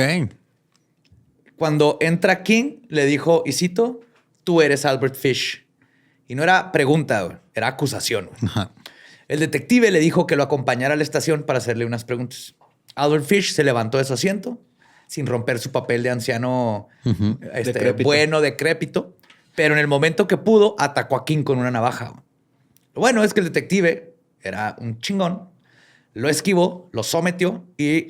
Cuando entra King, le dijo, y cito, tú eres Albert Fish. Y no era pregunta, güey, era acusación. Ajá. El detective le dijo que lo acompañara a la estación para hacerle unas preguntas. Albert Fish se levantó de su asiento sin romper su papel de anciano decrépito. Pero en el momento que pudo, atacó a King con una navaja. Lo bueno es que el detective era un chingón. Lo esquivó, lo sometió y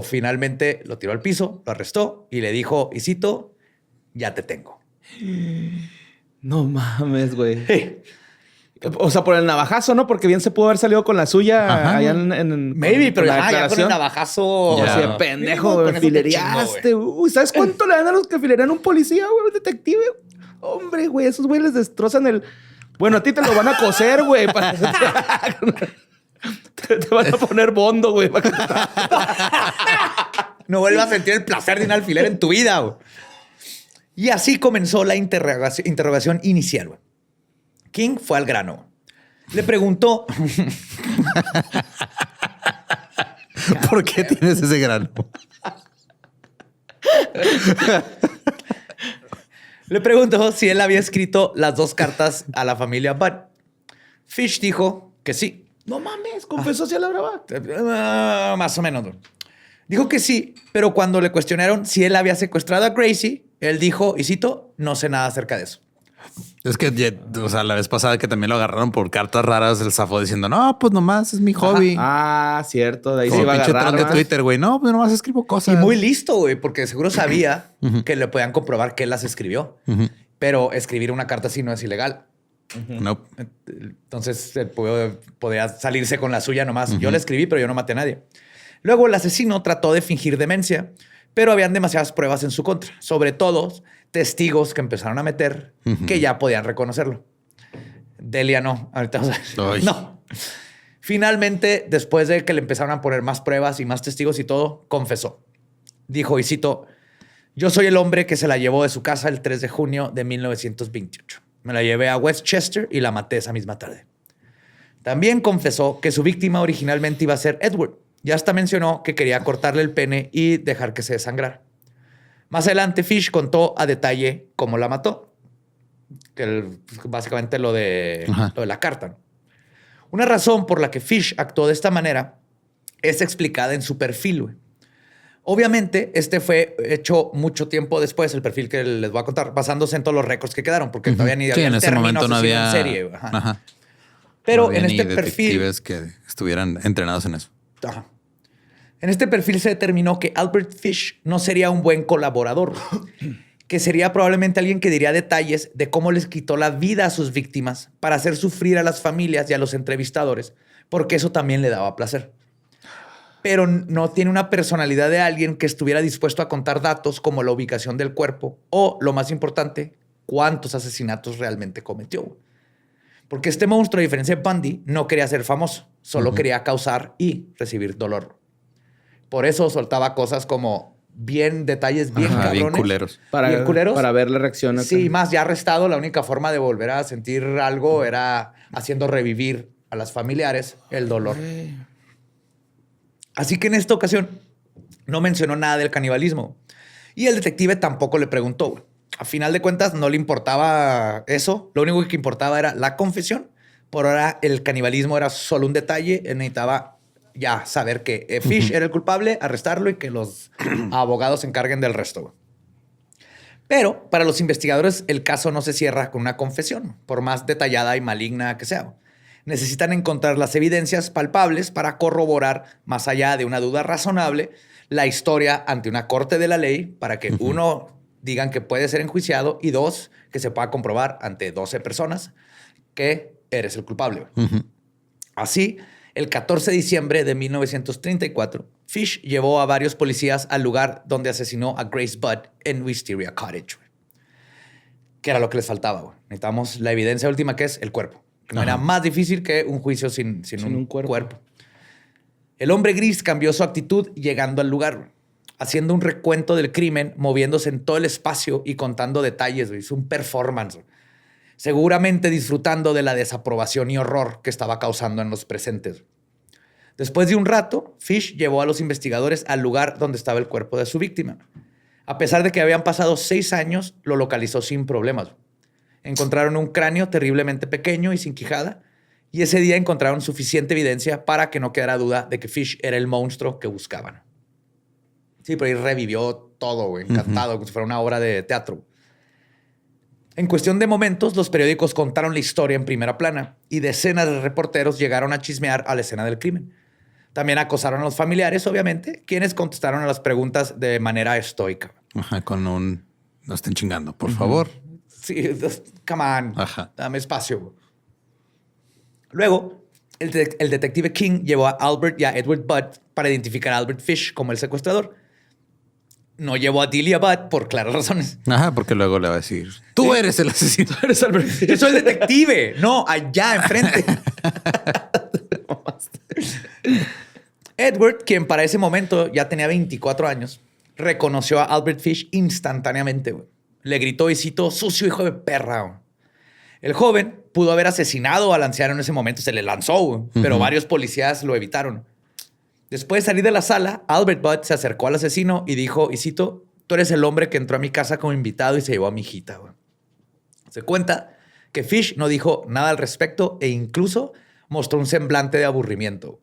finalmente lo tiró al piso, lo arrestó y le dijo, y cito, ya te tengo. No mames, güey. Sí. O sea, por el navajazo, ¿no? Porque bien se pudo haber salido con la suya allá en Maybe, pero la ya con el declaración. navajazo. Así de Ya. pendejo, Con güey. eso te Filereaste. chingo, Uy, ¿sabes cuánto le dan a los que filerean un policía, güey? Un detective. Hombre, güey, esos güey les destrozan el... Bueno, a ti te lo van a coser, güey. Te van a poner bondo, güey. No vuelvas a sentir el placer de un alfiler en tu vida, güey. Y así comenzó la interrogación inicial, güey. King fue al grano. Le preguntó... ¿Por qué tienes ese grano? Le preguntó si él había escrito las 2 cartas a la familia Budd. Fish dijo que sí. No mames, confesó si a la brava. Más o menos. Güey. Dijo que sí, pero cuando le cuestionaron si él había secuestrado a Gracie, él dijo, y cito, no sé nada acerca de eso. Es que, la vez pasada que también lo agarraron por cartas raras, el zafó diciendo, no, pues nomás es mi hobby. Cierto. De ahí se Como iba a pinche agarrar. troll de ¿verdad? Twitter, güey. No, pues nomás escribo cosas. Y muy listo, güey, porque seguro sabía que le podían comprobar que él las escribió. Pero escribir una carta así no es ilegal. No. Entonces podía salirse con la suya nomás. Yo la escribí, pero yo no maté a nadie. Luego el asesino trató de fingir demencia, pero habían demasiadas pruebas en su contra. Sobre todo testigos que empezaron a meter que ya podían reconocerlo. Delia no. Ahorita no. Finalmente, después de que le empezaron a poner más pruebas y más testigos y todo, confesó. Dijo, y cito, yo soy el hombre que se la llevó de su casa el 3 de junio de 1928. Me la llevé a Westchester y la maté esa misma tarde. También confesó que su víctima originalmente iba a ser Edward. Y hasta mencionó que quería cortarle el pene y dejar que se desangrara. Más adelante, Fish contó a detalle cómo la mató. Básicamente lo de la carta. Una razón por la que Fish actuó de esta manera es explicada en su perfil, güey. Obviamente, este fue hecho mucho tiempo después, el perfil que les voy a contar, basándose en todos los récords que quedaron, porque todavía ni Sí, en ese momento no había... en serie. Güey. Pero no había en este ni perfil... detectives que estuvieran entrenados en eso. Ajá. En este perfil se determinó que Albert Fish no sería un buen colaborador que sería probablemente alguien que diría detalles de cómo les quitó la vida a sus víctimas para hacer sufrir a las familias y a los entrevistadores, porque eso también le daba placer. Pero no tiene una personalidad de alguien que estuviera dispuesto a contar datos como la ubicación del cuerpo o, lo más importante, cuántos asesinatos realmente cometió. Porque este monstruo, a diferencia de Bundy, no quería ser famoso, solo quería causar y recibir dolor. Por eso soltaba cosas como detalles bien cabrones. Bien culeros. Para, culeros. Para ver la reacción. Sí, más ya arrestado, la única forma de volver a sentir algo era haciendo revivir a las familiares el dolor. Así que en esta ocasión no mencionó nada del canibalismo. Y el detective tampoco le preguntó. A final de cuentas no le importaba eso. Lo único que importaba era la confesión. Por ahora el canibalismo era solo un detalle. Él necesitaba ya saber que Fish era el culpable, arrestarlo y que los abogados se encarguen del resto. Pero para los investigadores el caso no se cierra con una confesión, por más detallada y maligna que sea. Necesitan encontrar las evidencias palpables para corroborar, más allá de una duda razonable, la historia ante una corte de la ley para que uno, digan que puede ser enjuiciado y dos, que se pueda comprobar ante 12 personas que eres el culpable. Así, el 14 de diciembre de 1934, Fish llevó a varios policías al lugar donde asesinó a Grace Budd en Wisteria Cottage. Que era lo que les faltaba. Güey. Necesitamos la evidencia última, que es el cuerpo. Que no era más difícil que un juicio sin un cuerpo. El hombre gris cambió su actitud llegando al lugar, haciendo un recuento del crimen, moviéndose en todo el espacio y contando detalles. Güey. Es un performance. Güey. Seguramente disfrutando de la desaprobación y horror que estaba causando en los presentes. Después de un rato, Fish llevó a los investigadores al lugar donde estaba el cuerpo de su víctima. A pesar de que habían pasado 6 años, lo localizó sin problemas. Encontraron un cráneo terriblemente pequeño y sin quijada, y ese día encontraron suficiente evidencia para que no quedara duda de que Fish era el monstruo que buscaban. Sí, pero ahí revivió todo, güey, encantado, como si fuera una obra de teatro. En cuestión de momentos, los periódicos contaron la historia en primera plana y decenas de reporteros llegaron a chismear a la escena del crimen. También acosaron a los familiares, obviamente, quienes contestaron a las preguntas de manera estoica. Ajá, con un... No estén chingando, por favor. Sí, come on, Ajá. dame espacio. Luego, el detective King llevó a Albert y a Edward Budd para identificar a Albert Fish como el secuestrador. No llevó a Delia Budd por claras razones. Ajá, porque luego le va a decir, tú eres el asesino. Tú eres Albert Fish. Yo soy el detective. No, allá enfrente. Edward, quien para ese momento ya tenía 24 años, reconoció a Albert Fish instantáneamente. Güey. Le gritó y citó, sucio hijo de perra. Güey. El joven pudo haber asesinado al anciano en ese momento. Se le lanzó, güey, pero varios policías lo evitaron. Después de salir de la sala, Albert Budd se acercó al asesino y dijo, y cito, tú eres el hombre que entró a mi casa como invitado y se llevó a mi hijita. Güey. Se cuenta que Fish no dijo nada al respecto e incluso mostró un semblante de aburrimiento.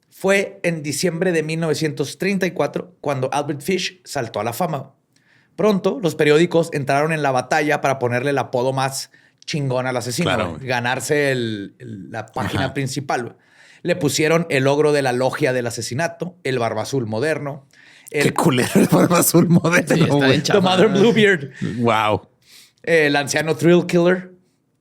Fue en diciembre de 1934 cuando Albert Fish saltó a la fama. Pronto, los periódicos entraron en la batalla para ponerle el apodo más chingón al asesino. Claro. Ganarse la página principal. Le pusieron el ogro de la logia del asesinato, el Barba Azul moderno. Qué culero el Barba Azul moderno. Sí, está bien The Mother Bluebeard. Wow. El anciano Thrill Killer.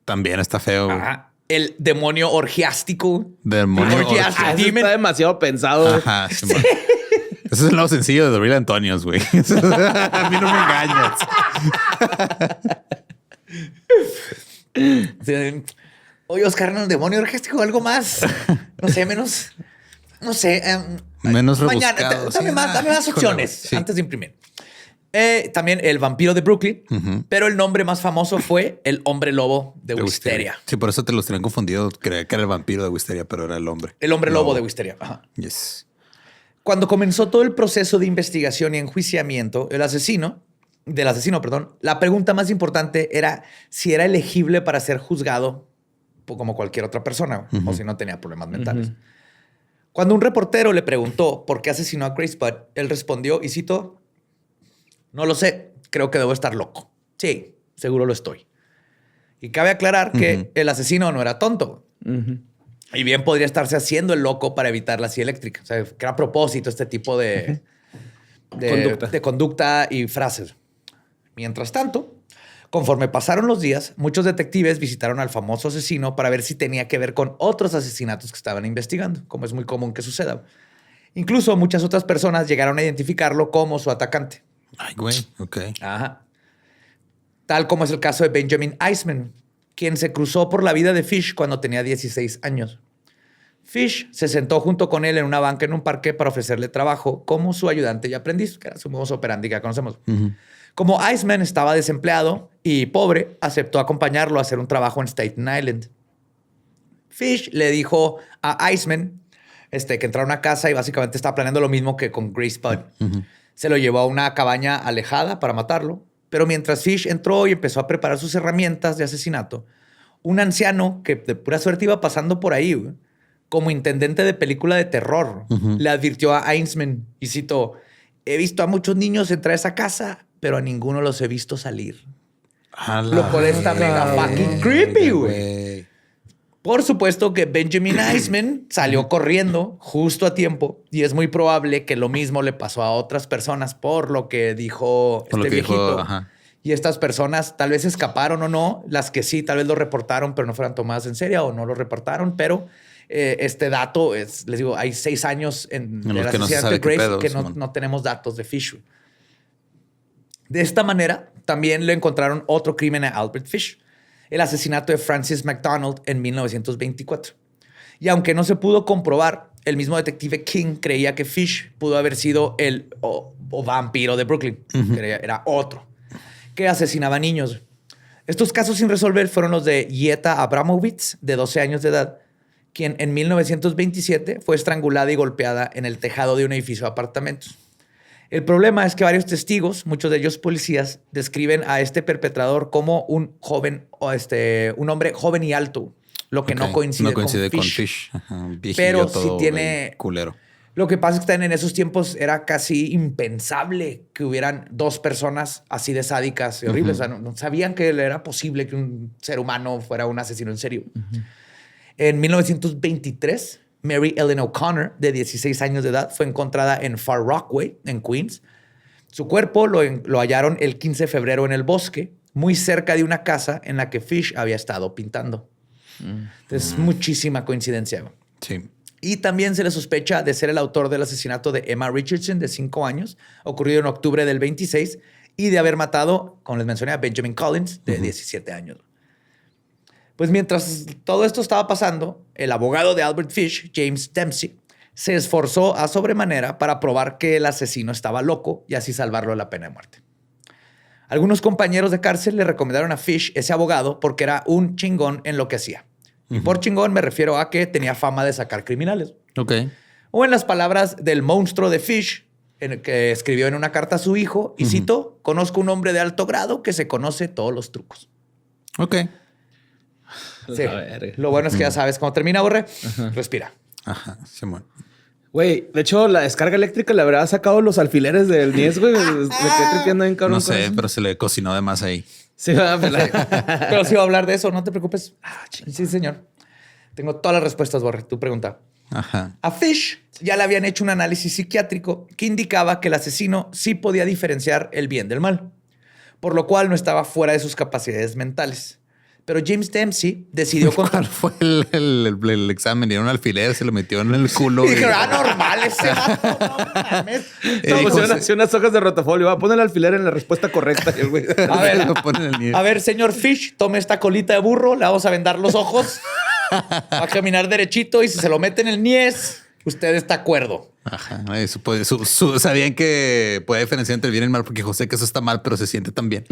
También está feo. Ajá. El demonio orgiástico. Demonio orgiástico. Está demasiado pensado. Ajá. Sí. Ese es el nuevo sencillo de The Real Antonios, güey. A mí no me engañas. Sí. Oye, Oscar, ¿no? Demonio orgiástico, algo más. No sé, menos. No sé. Menos mañana. rebuscado. Dame más opciones antes de imprimir. También el vampiro de Brooklyn, pero el nombre más famoso fue el hombre lobo de Wisteria. Sí, por eso te los tenían confundido. Creía que era el vampiro de Wisteria, pero era el hombre. El hombre lobo de Wisteria. Ajá. Yes. Cuando comenzó todo el proceso de investigación y enjuiciamiento, del asesino, la pregunta más importante era si era elegible para ser juzgado como cualquier otra persona o si no tenía problemas mentales. Cuando un reportero le preguntó por qué asesinó a Grace Budd, él respondió, y cito, no lo sé, creo que debo estar loco. Sí, seguro lo estoy. Y cabe aclarar que el asesino no era tonto. Y bien podría estarse haciendo el loco para evitar la silla eléctrica. O sea, que era a propósito este tipo de conducta y frases. Mientras tanto, conforme pasaron los días, muchos detectives visitaron al famoso asesino para ver si tenía que ver con otros asesinatos que estaban investigando, como es muy común que suceda. Incluso muchas otras personas llegaron a identificarlo como su atacante. Ay, güey. Ok. Ajá. Tal como es el caso de Benjamin Eisman, quien se cruzó por la vida de Fish cuando tenía 16 años. Fish se sentó junto con él en una banca en un parque para ofrecerle trabajo como su ayudante y aprendiz, que era su modus operandi que ya conocemos. Como Eisman estaba desempleado y pobre, aceptó acompañarlo a hacer un trabajo en Staten Island. Fish le dijo a Eisman que entrara a una casa y básicamente estaba planeando lo mismo que con Grace Budd. Se lo llevó a una cabaña alejada para matarlo, pero mientras Fish entró y empezó a preparar sus herramientas de asesinato, un anciano que de pura suerte iba pasando por ahí, güey, como intendente de película de terror, le advirtió a Eisman, y cito, he visto a muchos niños entrar a esa casa, pero a ninguno los he visto salir. Lo cual está mega fucking creepy, güey. Por supuesto que Benjamin Eisman salió corriendo justo a tiempo y es muy probable que lo mismo le pasó a otras personas por lo que dijo este viejito. Y estas personas tal vez escaparon o no, las que sí, tal vez lo reportaron, pero no fueran tomadas en serio o no lo reportaron, pero este dato es, les digo, hay 6 años en el asesinato de Grace que no tenemos datos de Fish. De esta manera, también le encontraron otro crimen a Albert Fish, el asesinato de Francis McDonald en 1924. Y aunque no se pudo comprobar, el mismo detective King creía que Fish pudo haber sido el vampiro de Brooklyn. Era otro que asesinaba niños. Estos casos sin resolver fueron los de Yetta Abramovitz, de 12 años de edad, quien en 1927 fue estrangulada y golpeada en el tejado de un edificio de apartamentos. El problema es que varios testigos, muchos de ellos policías, describen a este perpetrador como un joven, un hombre joven y alto, lo que no coincide con Fish. Pero sí tiene culero. Lo que pasa es que en esos tiempos era casi impensable que hubieran 2 personas así de sádicas y horribles. O sea, no sabían que era posible que un ser humano fuera un asesino en serio. En 1923, Mary Ellen O'Connor, de 16 años de edad, fue encontrada en Far Rockaway, en Queens. Su cuerpo lo hallaron el 15 de febrero en el bosque, muy cerca de una casa en la que Fish había estado pintando. Entonces, muchísima coincidencia. Sí. Y también se le sospecha de ser el autor del asesinato de Emma Richardson, de 5 años, ocurrido en octubre del 26, y de haber matado, como les mencioné, a Benjamin Collins, de 17 años. Pues mientras todo esto estaba pasando, el abogado de Albert Fish, James Dempsey, se esforzó a sobremanera para probar que el asesino estaba loco y así salvarlo de la pena de muerte. Algunos compañeros de cárcel le recomendaron a Fish ese abogado porque era un chingón en lo que hacía. Y por chingón me refiero a que tenía fama de sacar criminales. Ok. O en las palabras del monstruo de Fish, que escribió en una carta a su hijo, y cito, conozco un hombre de alto grado que se conoce todos los trucos. Ok. Sí. Lo bueno es que ya sabes cómo termina, Borre. Respira. Ajá, Simón. Güey, de hecho, la descarga eléctrica le habrá sacado los alfileres del Nies, güey. Me quedé tripeando en cabrón. No sé, pero se le cocinó de más ahí. Sí, pero sí va a hablar de eso, no te preocupes. Sí, señor. Tengo todas las respuestas, Borre. Tu pregunta. Ajá. A Fish ya le habían hecho un análisis psiquiátrico que indicaba que el asesino sí podía diferenciar el bien del mal, por lo cual no estaba fuera de sus capacidades mentales. Pero James Dempsey decidió... ¿Cuál fue el examen? Dieron un alfiler, se lo metió en el culo. Y dijeron, normal ese vato, no mames. Hacía unas hojas de rotafolio. Va a poner el alfiler en la respuesta correcta. Güey. A ver, señor Fish, tome esta colita de burro, le vamos a vendar los ojos, va a caminar derechito y si se lo mete en el niés, usted está acuerdo. Ajá. Sabían que puede diferenciar entre el bien y el mal porque José que eso está mal, pero se siente tan bien.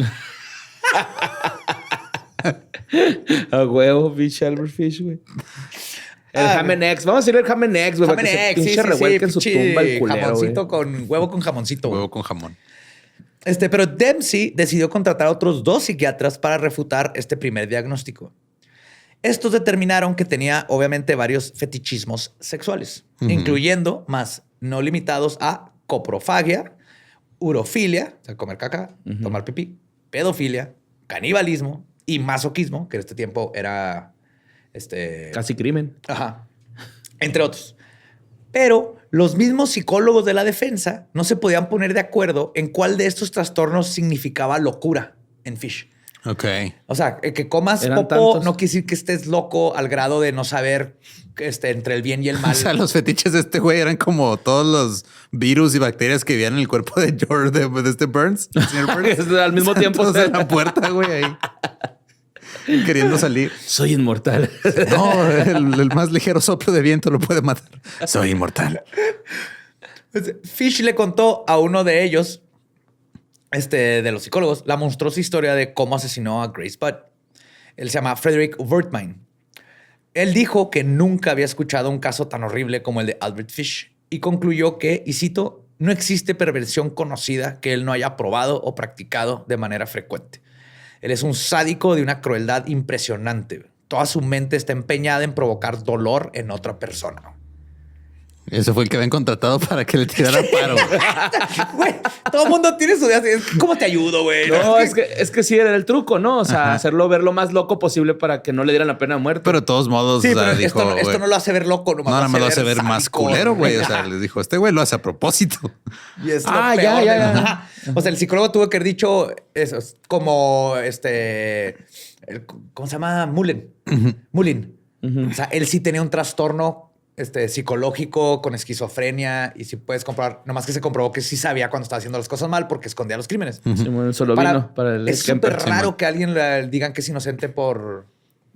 A huevo, Fish, Albert Fish, güey. El Hamen X. Vamos a decirle el Hamen X, güey. Hamen X, sí, revuelque en su tumba el culero, jamoncito con huevo con jamoncito. Huevo con jamón. Pero Dempsey decidió contratar a otros 2 psiquiatras para refutar este primer diagnóstico. Estos determinaron que tenía, obviamente, varios fetichismos sexuales, incluyendo, más no limitados a coprofagia, urofilia, o sea, comer caca, tomar pipí, pedofilia, canibalismo y masoquismo, que en este tiempo era... casi crimen. Ajá. Entre otros. Pero Los mismos psicólogos de la defensa no se podían poner de acuerdo en cuál de estos trastornos significaba locura en Fish. Ok. O sea, que comas Eran popó tantos. no quiere decir que estés loco al grado de no saber entre el bien y el mal. O sea, los fetiches de este güey eran como todos los virus y bacterias que vivían en el cuerpo de George, de este Burns. el señor Burns. Al mismo Están tiempo. todos en la puerta, güey, ahí. Queriendo salir. Soy inmortal. No, el más ligero soplo de viento lo puede matar. Soy inmortal. Fish le contó a uno de ellos, de los psicólogos, la monstruosa historia de cómo asesinó a Grace Budd. Él se llama Frederick Wertmine. Él dijo que nunca había escuchado un caso tan horrible como el de Albert Fish y concluyó que, y cito, no existe perversión conocida que él no haya probado o practicado de manera frecuente. Él es un sádico de una crueldad impresionante. Toda su mente está empeñada en provocar dolor en otra persona. Ese fue el que habían contratado para que le tirara paro. Güey, todo el mundo tiene su idea. ¿Cómo te ayudo, güey? No, es que sí era el truco, ¿no? O sea, hacerlo ver lo más loco posible para que no le dieran la pena de muerte. Pero de todos modos, Sí, o sea, pero dijo, esto no lo hace ver loco. no, nada más lo hace ver más sádico, culero, güey. O sea, les dijo, este güey lo hace a propósito. Y es lo Ah, peor ya. Ajá. O sea, el psicólogo tuvo que haber dicho eso, es como ¿cómo se llama? Mullin. O sea, él sí tenía un trastorno psicológico con esquizofrenia y si puedes comprobar, nomás que se comprobó que sí sabía cuando estaba haciendo las cosas mal porque escondía los crímenes. Simón solo vino para el Es Kemper. súper raro que alguien le digan que es inocente por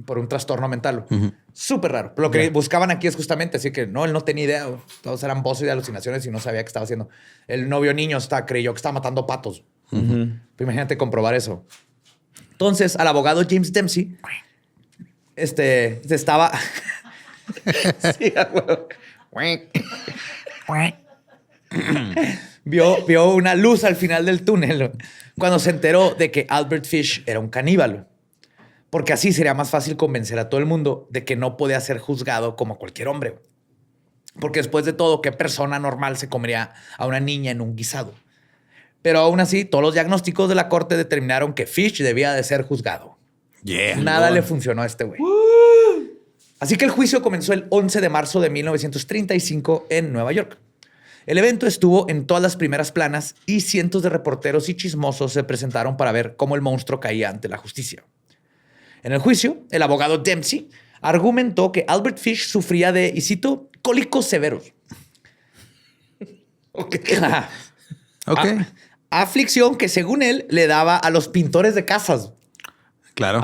un trastorno mental. Súper raro. Lo que buscaban aquí es justamente así que no, él no tenía idea. Todos eran voces y alucinaciones y no sabía qué estaba haciendo. El novio niño creyó que estaba matando patos. Pero imagínate comprobar eso. Entonces, al abogado James Dempsey, estaba... sí, vio una luz al final del túnel cuando se enteró de que Albert Fish era un caníbal. Porque así sería más fácil convencer a todo el mundo de que no podía ser juzgado como cualquier hombre. Porque después de todo, ¿qué persona normal se comería a una niña en un guisado? Pero aún así, todos los diagnósticos de la corte determinaron que Fish debía de ser juzgado. Yeah. Nada le funcionó a este güey. Así que el juicio comenzó el 11 de marzo de 1935 en Nueva York. El evento estuvo en todas las primeras planas y cientos de reporteros y chismosos se presentaron para ver cómo el monstruo caía ante la justicia. En el juicio, el abogado Dempsey argumentó que Albert Fish sufría de, y cito, cólicos severos. Aflicción que, según él, le daba a los pintores de casas. Claro.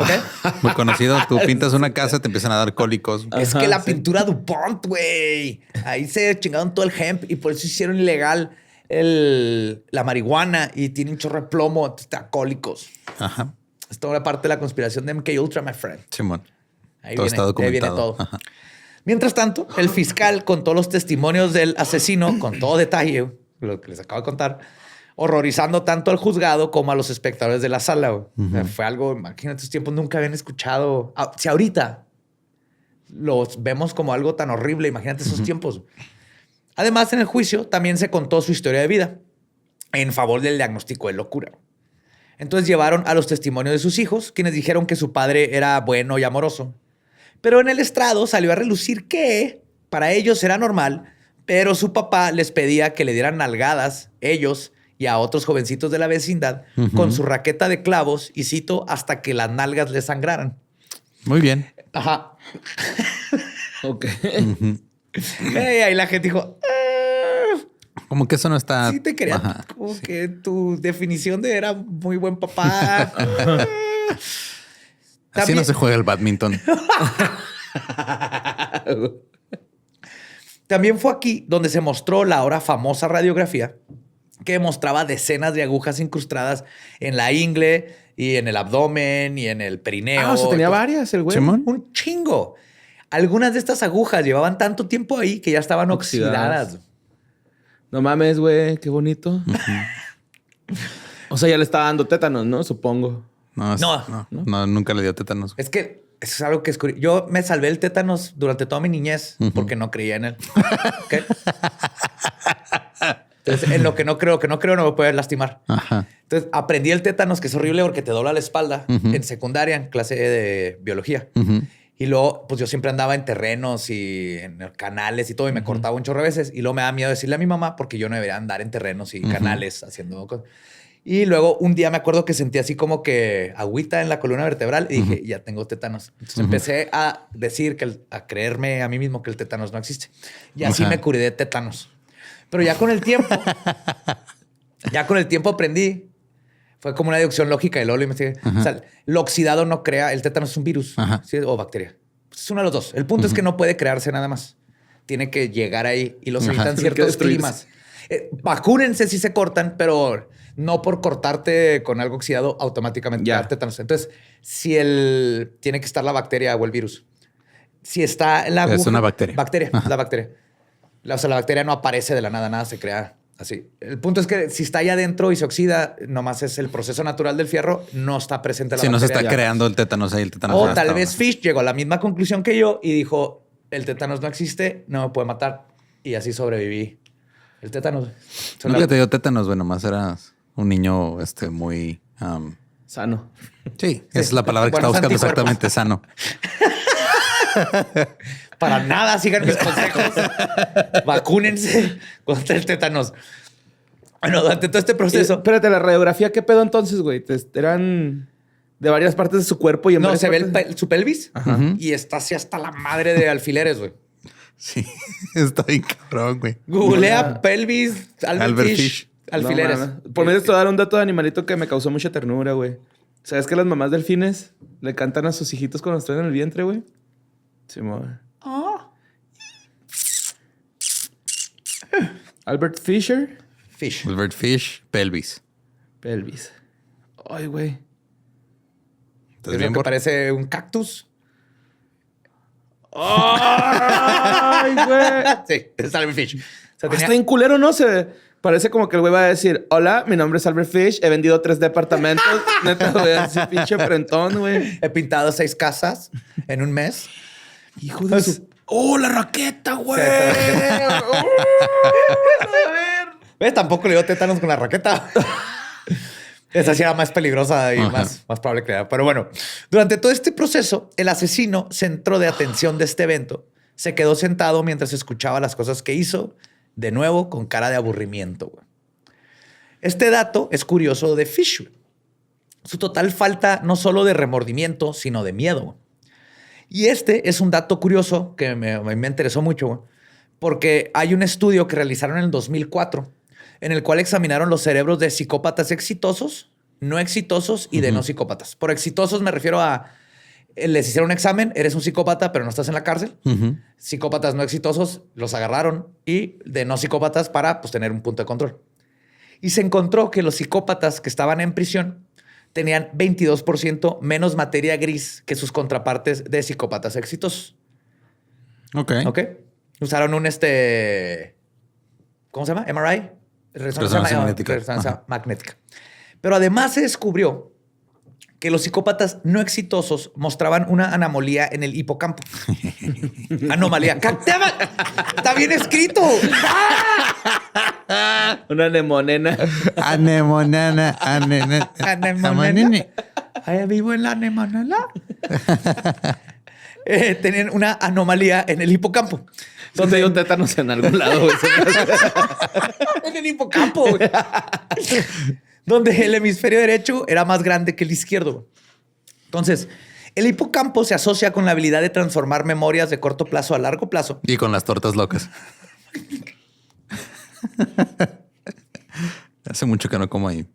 Muy conocido. Tú pintas una casa, te empiezan a dar cólicos. Es que la pintura DuPont, güey. Ahí se chingaron todo el hemp y por eso hicieron ilegal la marihuana y tiene un chorro de plomo, entonces te da cólicos. Ajá. Es toda parte de la conspiración de MK Ultra, my friend. Simón. Ahí Todo está documentado. viene todo. Ajá. Mientras tanto, el fiscal contó los testimonios del asesino con todo detalle, lo que les acabo de contar, horrorizando tanto al juzgado como a los espectadores de la sala. O sea, fue algo, imagínate, estos tiempos nunca habían escuchado. Si ahorita los vemos como algo tan horrible, imagínate esos tiempos. Además, en el juicio también se contó su historia de vida en favor del diagnóstico de locura. Entonces llevaron a los testimonios de sus hijos, quienes dijeron que su padre era bueno y amoroso. Pero en el estrado salió a relucir que para ellos era normal, pero su papá les pedía que le dieran nalgadas, ellos y a otros jovencitos de la vecindad, con su raqueta de clavos, y cito, hasta que las nalgas le sangraran. Muy bien. Ajá. Ok. Ahí la gente dijo... Como que eso no está... Sí te quería, Ajá, como sí. que tu definición de era muy buen papá. Así no se juega el badminton. También fue aquí donde se mostró la ahora famosa radiografía que mostraba decenas de agujas incrustadas en la ingle y en el abdomen y en el perineo. O sea, tenía varias el güey. Simón. Un chingo. Algunas de estas agujas llevaban tanto tiempo ahí que ya estaban oxidadas. No mames, güey, qué bonito. O sea, ya le estaba dando tétanos, ¿no? Supongo. No, nunca le dio tétanos. Es que eso es algo que es curioso. Yo me salvé el tétanos durante toda mi niñez porque no creía en él. ¿Okay? Entonces, en lo que no creo, no me puede lastimar. Ajá. Entonces, aprendí el tétanos, que es horrible porque te dobla la espalda en secundaria, en clase de biología. Y luego, pues yo siempre andaba en terrenos y en canales y todo, y me cortaba un chorro de veces. Y luego me da miedo decirle a mi mamá porque yo no debería andar en terrenos y canales haciendo cosas. Y luego un día me acuerdo que sentí así como que agüita en la columna vertebral y dije, ya tengo tétanos. Entonces empecé a decir a creerme a mí mismo que el tétanos no existe. Y así me curé de tétanos. Pero ya con el tiempo, aprendí. Fue como una deducción lógica y luego lo investigué. O sea, lo oxidado no crea, el tétanos es un virus, ¿sí? O bacteria. Pues es uno de los dos. El punto es que no puede crearse nada más. Tiene que llegar ahí y los necesitan ciertos climas. Vacúnense si se cortan, pero no por cortarte con algo oxidado automáticamente dar tétanos. Entonces, si tiene que estar la bacteria o el virus. Si está la aguja, es una bacteria. Es la bacteria. O sea, la bacteria no aparece de la nada se crea así. El punto es que si está allá adentro y se oxida, nomás es el proceso natural del fierro, no está presente la bacteria. Si no se está creando el tétanos ahí, el tétanos. O tal vez Fish llegó a la misma conclusión que yo y dijo, el tétanos no existe, no me puede matar. Y así sobreviví. El tétanos. Nunca te dio tétanos, bueno, más eras un niño muy... Sano. Sí, esa es la palabra que estaba buscando exactamente, sano. Para nada, sigan mis consejos. Vacúnense contra el tétanos. Bueno, durante todo este proceso... Espérate, la radiografía, ¿qué pedo entonces, güey? ¿Eran de varias partes de su cuerpo? Y no, se ve su pelvis y está así hasta la madre de alfileres, güey. Sí, está bien cabrón, güey. Googlea pelvis, Albert Fish. Alfileres. No, por medio de dar un dato de animalito que me causó mucha ternura, güey. ¿Sabes que las mamás delfines le cantan a sus hijitos cuando están en el vientre, güey? Sí, madre. Albert Fisher. Albert Fish, pelvis. Ay, güey. ¿Es bien que parece un cactus? ¡Ay, güey! Sí, es Albert Fish. O sea, Está bien culero, ¿no? Parece como que el güey va a decir, hola, mi nombre es Albert Fish, he vendido 3 departamentos. Neta, güey, así pinche frentón, güey. He pintado 6 casas en un mes. Hijo de su... ¡Oh, la raqueta, güey! ¿Ves? Tampoco le dio tétanos con la raqueta. Esa sí era más peligrosa y más probable que era. Pero bueno, durante todo este proceso, el asesino, centro de atención de este evento, se quedó sentado mientras escuchaba las cosas que hizo, de nuevo con cara de aburrimiento. Güey. Este dato es curioso de Fish. Su total falta no solo de remordimiento, sino de miedo. Güey. Y este es un dato curioso que me interesó mucho, güey, porque hay un estudio que realizaron en el 2004 en el cual examinaron los cerebros de psicópatas exitosos, no exitosos y de no psicópatas. Por exitosos me refiero a les hicieron un examen, eres un psicópata, pero no estás en la cárcel. Psicópatas no exitosos los agarraron y de no psicópatas para tener un punto de control. Y se encontró que los psicópatas que estaban en prisión tenían 22% menos materia gris que sus contrapartes de psicópatas exitosos. Ok. Usaron un ¿cómo se llama? MRI. Resonancia magnética. Pero además se descubrió que los psicópatas no exitosos mostraban una anomalía en el hipocampo. Anomalía. ¡Está bien escrito! Una anemonena. Anemonena. Ahí vivo en la anemonena. Tenían una anomalía en el hipocampo. Donde hay un tétanos en algún lado, güey. En el hipocampo, güey. Donde el hemisferio derecho era más grande que el izquierdo. Entonces, el hipocampo se asocia con la habilidad de transformar memorias de corto plazo a largo plazo. Y con las tortas locas. Hace mucho que no como ahí.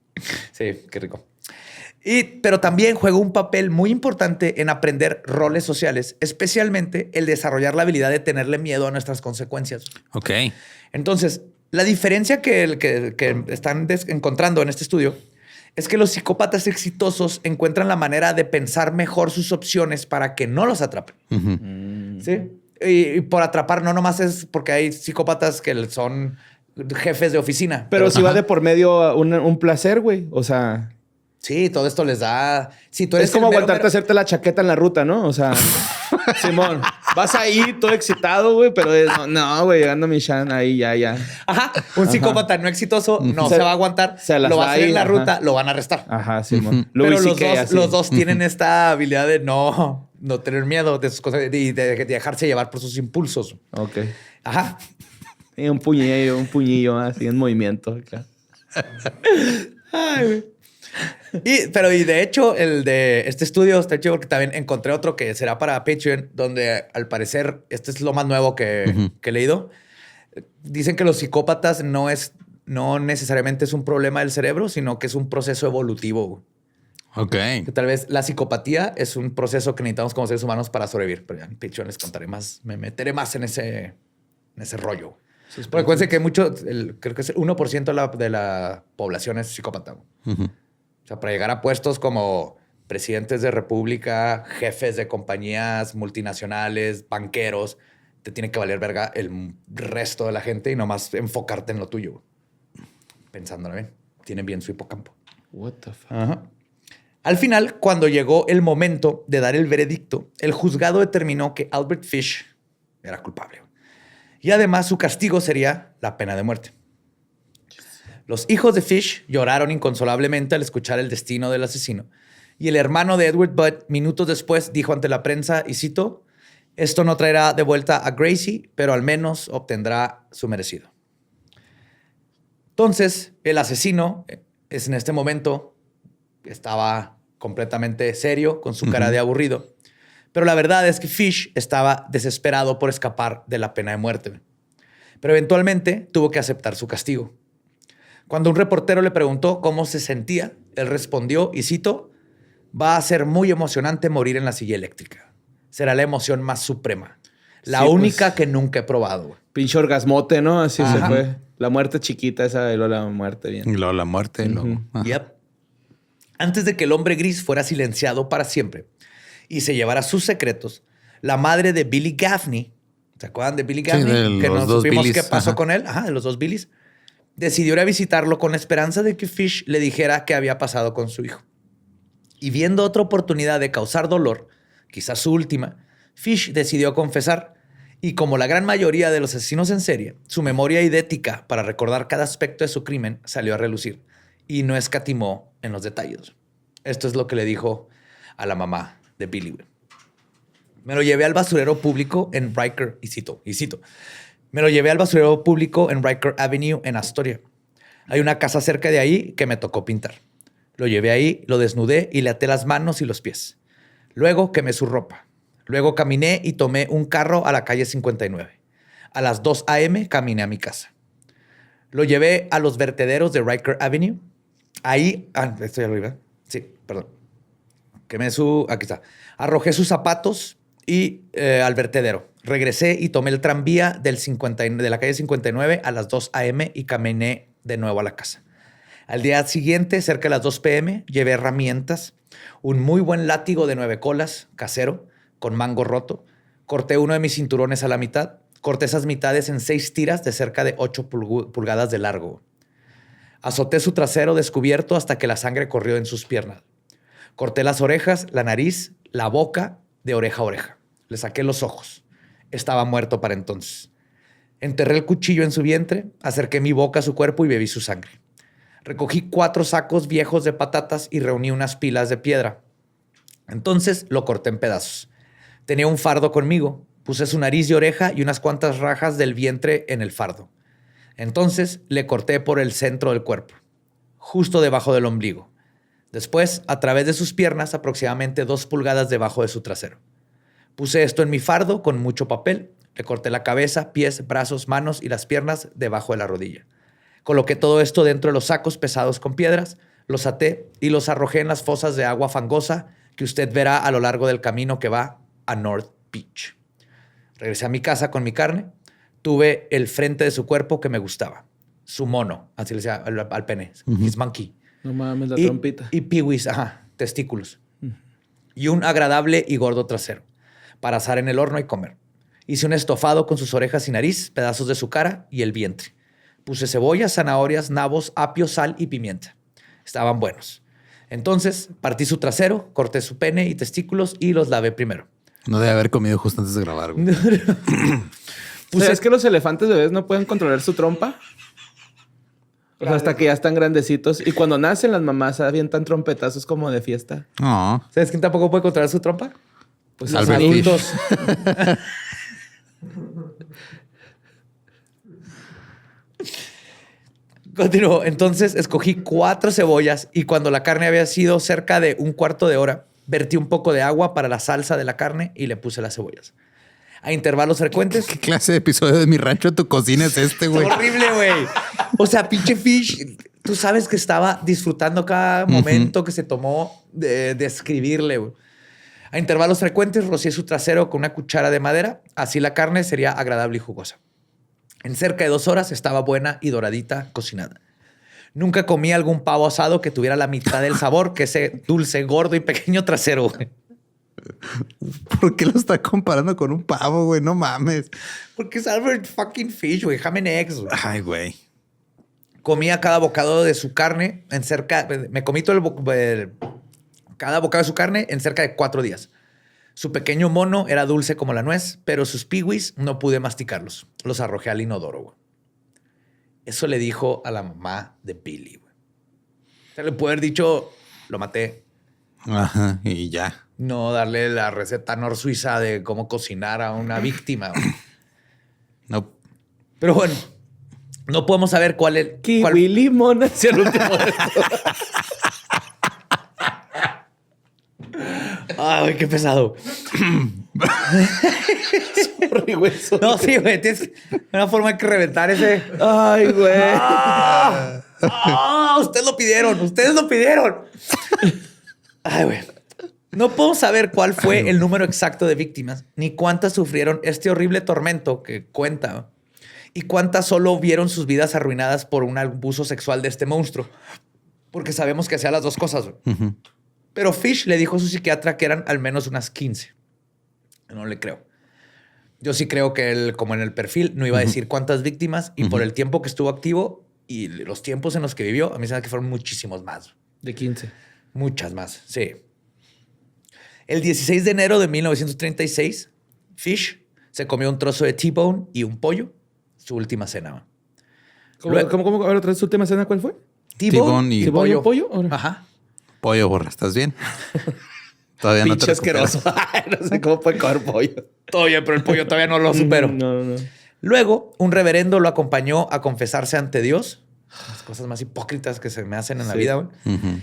Sí, qué rico. Pero también juega un papel muy importante en aprender roles sociales, especialmente el desarrollar la habilidad de tenerle miedo a nuestras consecuencias. Ok. Entonces, la diferencia que están encontrando en este estudio es que los psicópatas exitosos encuentran la manera de pensar mejor sus opciones para que no los atrapen. ¿Sí? Y por atrapar no nomás es porque hay psicópatas que son jefes de oficina. Pero si va de por medio un placer, güey. O sea... Sí, todo esto les da... Si tú eres es como aguantarte a hacerte la chaqueta en la ruta, ¿no? O sea, Simón, vas ahí todo excitado, güey, pero no, güey, llegando a mi Shan ahí, ya. Ajá. Un psicópata no exitoso no se va a aguantar. Lo va a hacer en la ruta, lo van a arrestar. Ajá, Simón. Pero los dos tienen esta habilidad de no no tener miedo de sus cosas y de dejarse llevar por sus impulsos. Ok. Ajá. Y un puñillo así en movimiento. Acá. Ay, güey. Y de hecho, el de este estudio está chido porque también encontré otro que será para Patreon, donde al parecer, este es lo más nuevo que he leído. Dicen que los psicópatas no necesariamente es un problema del cerebro, sino que es un proceso evolutivo. Ok. Que tal vez la psicopatía es un proceso que necesitamos como seres humanos para sobrevivir. Pero ya en Patreon les contaré más, me meteré más en ese rollo. Porque acuérdense que creo que es el 1% de la población es psicópata. O sea, para llegar a puestos como presidentes de república, jefes de compañías multinacionales, banqueros, te tiene que valer verga el resto de la gente y nomás enfocarte en lo tuyo. Pensándolo bien. Tienen bien su hipocampo. What the fuck? Ajá. Al final, cuando llegó el momento de dar el veredicto, el juzgado determinó que Albert Fish era culpable. Y además su castigo sería la pena de muerte. Los hijos de Fish lloraron inconsolablemente al escuchar el destino del asesino. Y el hermano de Edward Budd, minutos después, dijo ante la prensa, y cito, esto no traerá de vuelta a Gracie, pero al menos obtendrá su merecido. Entonces, el asesino en este momento estaba completamente serio, con su cara de aburrido. Pero la verdad es que Fish estaba desesperado por escapar de la pena de muerte. Pero eventualmente tuvo que aceptar su castigo. Cuando un reportero le preguntó cómo se sentía, él respondió, y cito, va a ser muy emocionante morir en la silla eléctrica. Será la emoción más suprema. La Sí, única pues, que nunca he probado. Güey. Pinche orgasmote, ¿no? Así Ajá. se fue. La muerte chiquita esa y luego la muerte bien. Y luego la muerte. Y luego... Yep. Antes de que el hombre gris fuera silenciado para siempre y se llevara sus secretos, la madre de Billy Gaffney, ¿se acuerdan de Billy Gaffney? de Que los no dos supimos Billys. qué pasó Ajá. con él. Ajá, de los dos Billys. Decidió ir a visitarlo con la esperanza de que Fish le dijera qué había pasado con su hijo. Y viendo otra oportunidad de causar dolor, quizás su última, Fish decidió confesar. Y como la gran mayoría de los asesinos en serie, su memoria idética para recordar cada aspecto de su crimen salió a relucir y no escatimó en los detalles. Esto es lo que le dijo a la mamá de Billy. Me lo llevé al basurero público en Riker, y cito, me lo llevé al basurero público en Riker Avenue en Astoria. Hay una casa cerca de ahí que me tocó pintar. Lo llevé ahí, lo desnudé y le até las manos y los pies. Luego quemé su ropa. Luego caminé y tomé un carro a la calle 59. A las 2 a.m. caminé a mi casa. Lo llevé a los vertederos de Riker Avenue. Ahí... esto ya lo iba. Sí, perdón. Aquí está. Arrojé sus zapatos y al vertedero. Regresé y tomé el tranvía de la calle 59 a las 2 a.m. y caminé de nuevo a la casa. Al día siguiente, cerca de las 2 p.m., llevé herramientas, un muy buen látigo de 9 colas, casero, con mango roto. Corté uno de mis cinturones a la mitad. Corté esas mitades en 6 tiras de cerca de 8 pulgadas de largo. Azoté su trasero descubierto hasta que la sangre corrió en sus piernas. Corté las orejas, la nariz, la boca, de oreja a oreja. Le saqué los ojos. Estaba muerto para entonces. Enterré el cuchillo en su vientre, acerqué mi boca a su cuerpo y bebí su sangre. Recogí 4 sacos viejos de patatas y reuní unas pilas de piedra. Entonces lo corté en pedazos. Tenía un fardo conmigo. Puse su nariz y oreja y unas cuantas rajas del vientre en el fardo. Entonces le corté por el centro del cuerpo, justo debajo del ombligo. Después, a través de sus piernas, aproximadamente 2 pulgadas debajo de su trasero. Puse esto en mi fardo con mucho papel. Le corté la cabeza, pies, brazos, manos y las piernas debajo de la rodilla. Coloqué todo esto dentro de los sacos pesados con piedras, los até y los arrojé en las fosas de agua fangosa que usted verá a lo largo del camino que va a North Beach. Regresé a mi casa con mi carne. Tuve el frente de su cuerpo que me gustaba. Su mono, así le decía al pene. His monkey. No mames, la trompita. Y piwis, testículos. Y un agradable y gordo trasero para asar en el horno y comer. Hice un estofado con sus orejas y nariz, pedazos de su cara y el vientre. Puse cebollas, zanahorias, nabos, apio, sal y pimienta. Estaban buenos. Entonces partí su trasero, corté su pene y testículos y los lavé primero. No debe haber comido justo antes de grabar, güey. ¿Sabes que los elefantes bebés no pueden controlar su trompa? O sea, hasta que ya están grandecitos. Y cuando nacen, las mamás avientan trompetazos como de fiesta. No. ¿Sabes quién tampoco puede controlar su trompa? Pues los Albert adultos. Continuó. Entonces escogí 4 cebollas y cuando la carne había sido cerca de un cuarto de hora, vertí un poco de agua para la salsa de la carne y le puse las cebollas. A intervalos frecuentes. ¿Qué clase de episodio de Mi Rancho Tu Cocina es este, güey? Horrible, güey. O sea, pinche Fish, tú sabes que estaba disfrutando cada momento que se tomó de escribirle, güey. A intervalos frecuentes rocié su trasero con una cuchara de madera. Así la carne sería agradable y jugosa. En cerca de 2 horas estaba buena y doradita cocinada. Nunca comí algún pavo asado que tuviera la mitad del sabor que ese dulce, gordo y pequeño trasero, güey. ¿Por qué lo está comparando con un pavo, güey? No mames. Porque es Albert fucking Fish, güey. Ham and eggs, güey. Ay, güey. Comía cada bocado de su carne en cerca... Me comí todo cada bocado de su carne en cerca de 4 días. Su pequeño mono era dulce como la nuez, pero sus piwis no pude masticarlos. Los arrojé al inodoro, güey. Eso le dijo a la mamá de Billy, güey. O sea, le puede haber dicho, lo maté. Ajá, y ya. No darle la receta nor-suiza de cómo cocinar a una víctima, güey. No. Pero bueno, no podemos saber cuál es... Kiwi limón hacia el último de esto. Ay, qué pesado. Sorry, güey. No, sí, güey. Tienes una forma de que reventar ese... Ay, güey. Ustedes lo pidieron. Ustedes lo pidieron. Ay, güey. No podemos saber cuál fue el número exacto de víctimas, ni cuántas sufrieron este horrible tormento que cuenta, y cuántas solo vieron sus vidas arruinadas por un abuso sexual de este monstruo. Porque sabemos que hacía las dos cosas, güey. Uh-huh. Pero Fish le dijo a su psiquiatra que eran al menos unas 15. No le creo. Yo sí creo que él, como en el perfil, no iba a decir cuántas víctimas y por el tiempo que estuvo activo y los tiempos en los que vivió, a mí se me hace que fueron muchísimos más. De 15. Muchas más, sí. El 16 de enero de 1936, Fish se comió un trozo de T-bone y un pollo, su última cena. ¿Cómo? Ahora otra vez, ¿su última cena cuál fue? T-bone y ¿T-bone y pollo? Ajá. Pollo, borra. ¿Estás bien? Todavía no te Pinche recuperas. asqueroso. No sé cómo puede comer pollo. Todo bien, pero el pollo todavía no lo supero. No. Luego, un reverendo lo acompañó a confesarse ante Dios. Las cosas más hipócritas que se me hacen en la vida, güey. Uh-huh.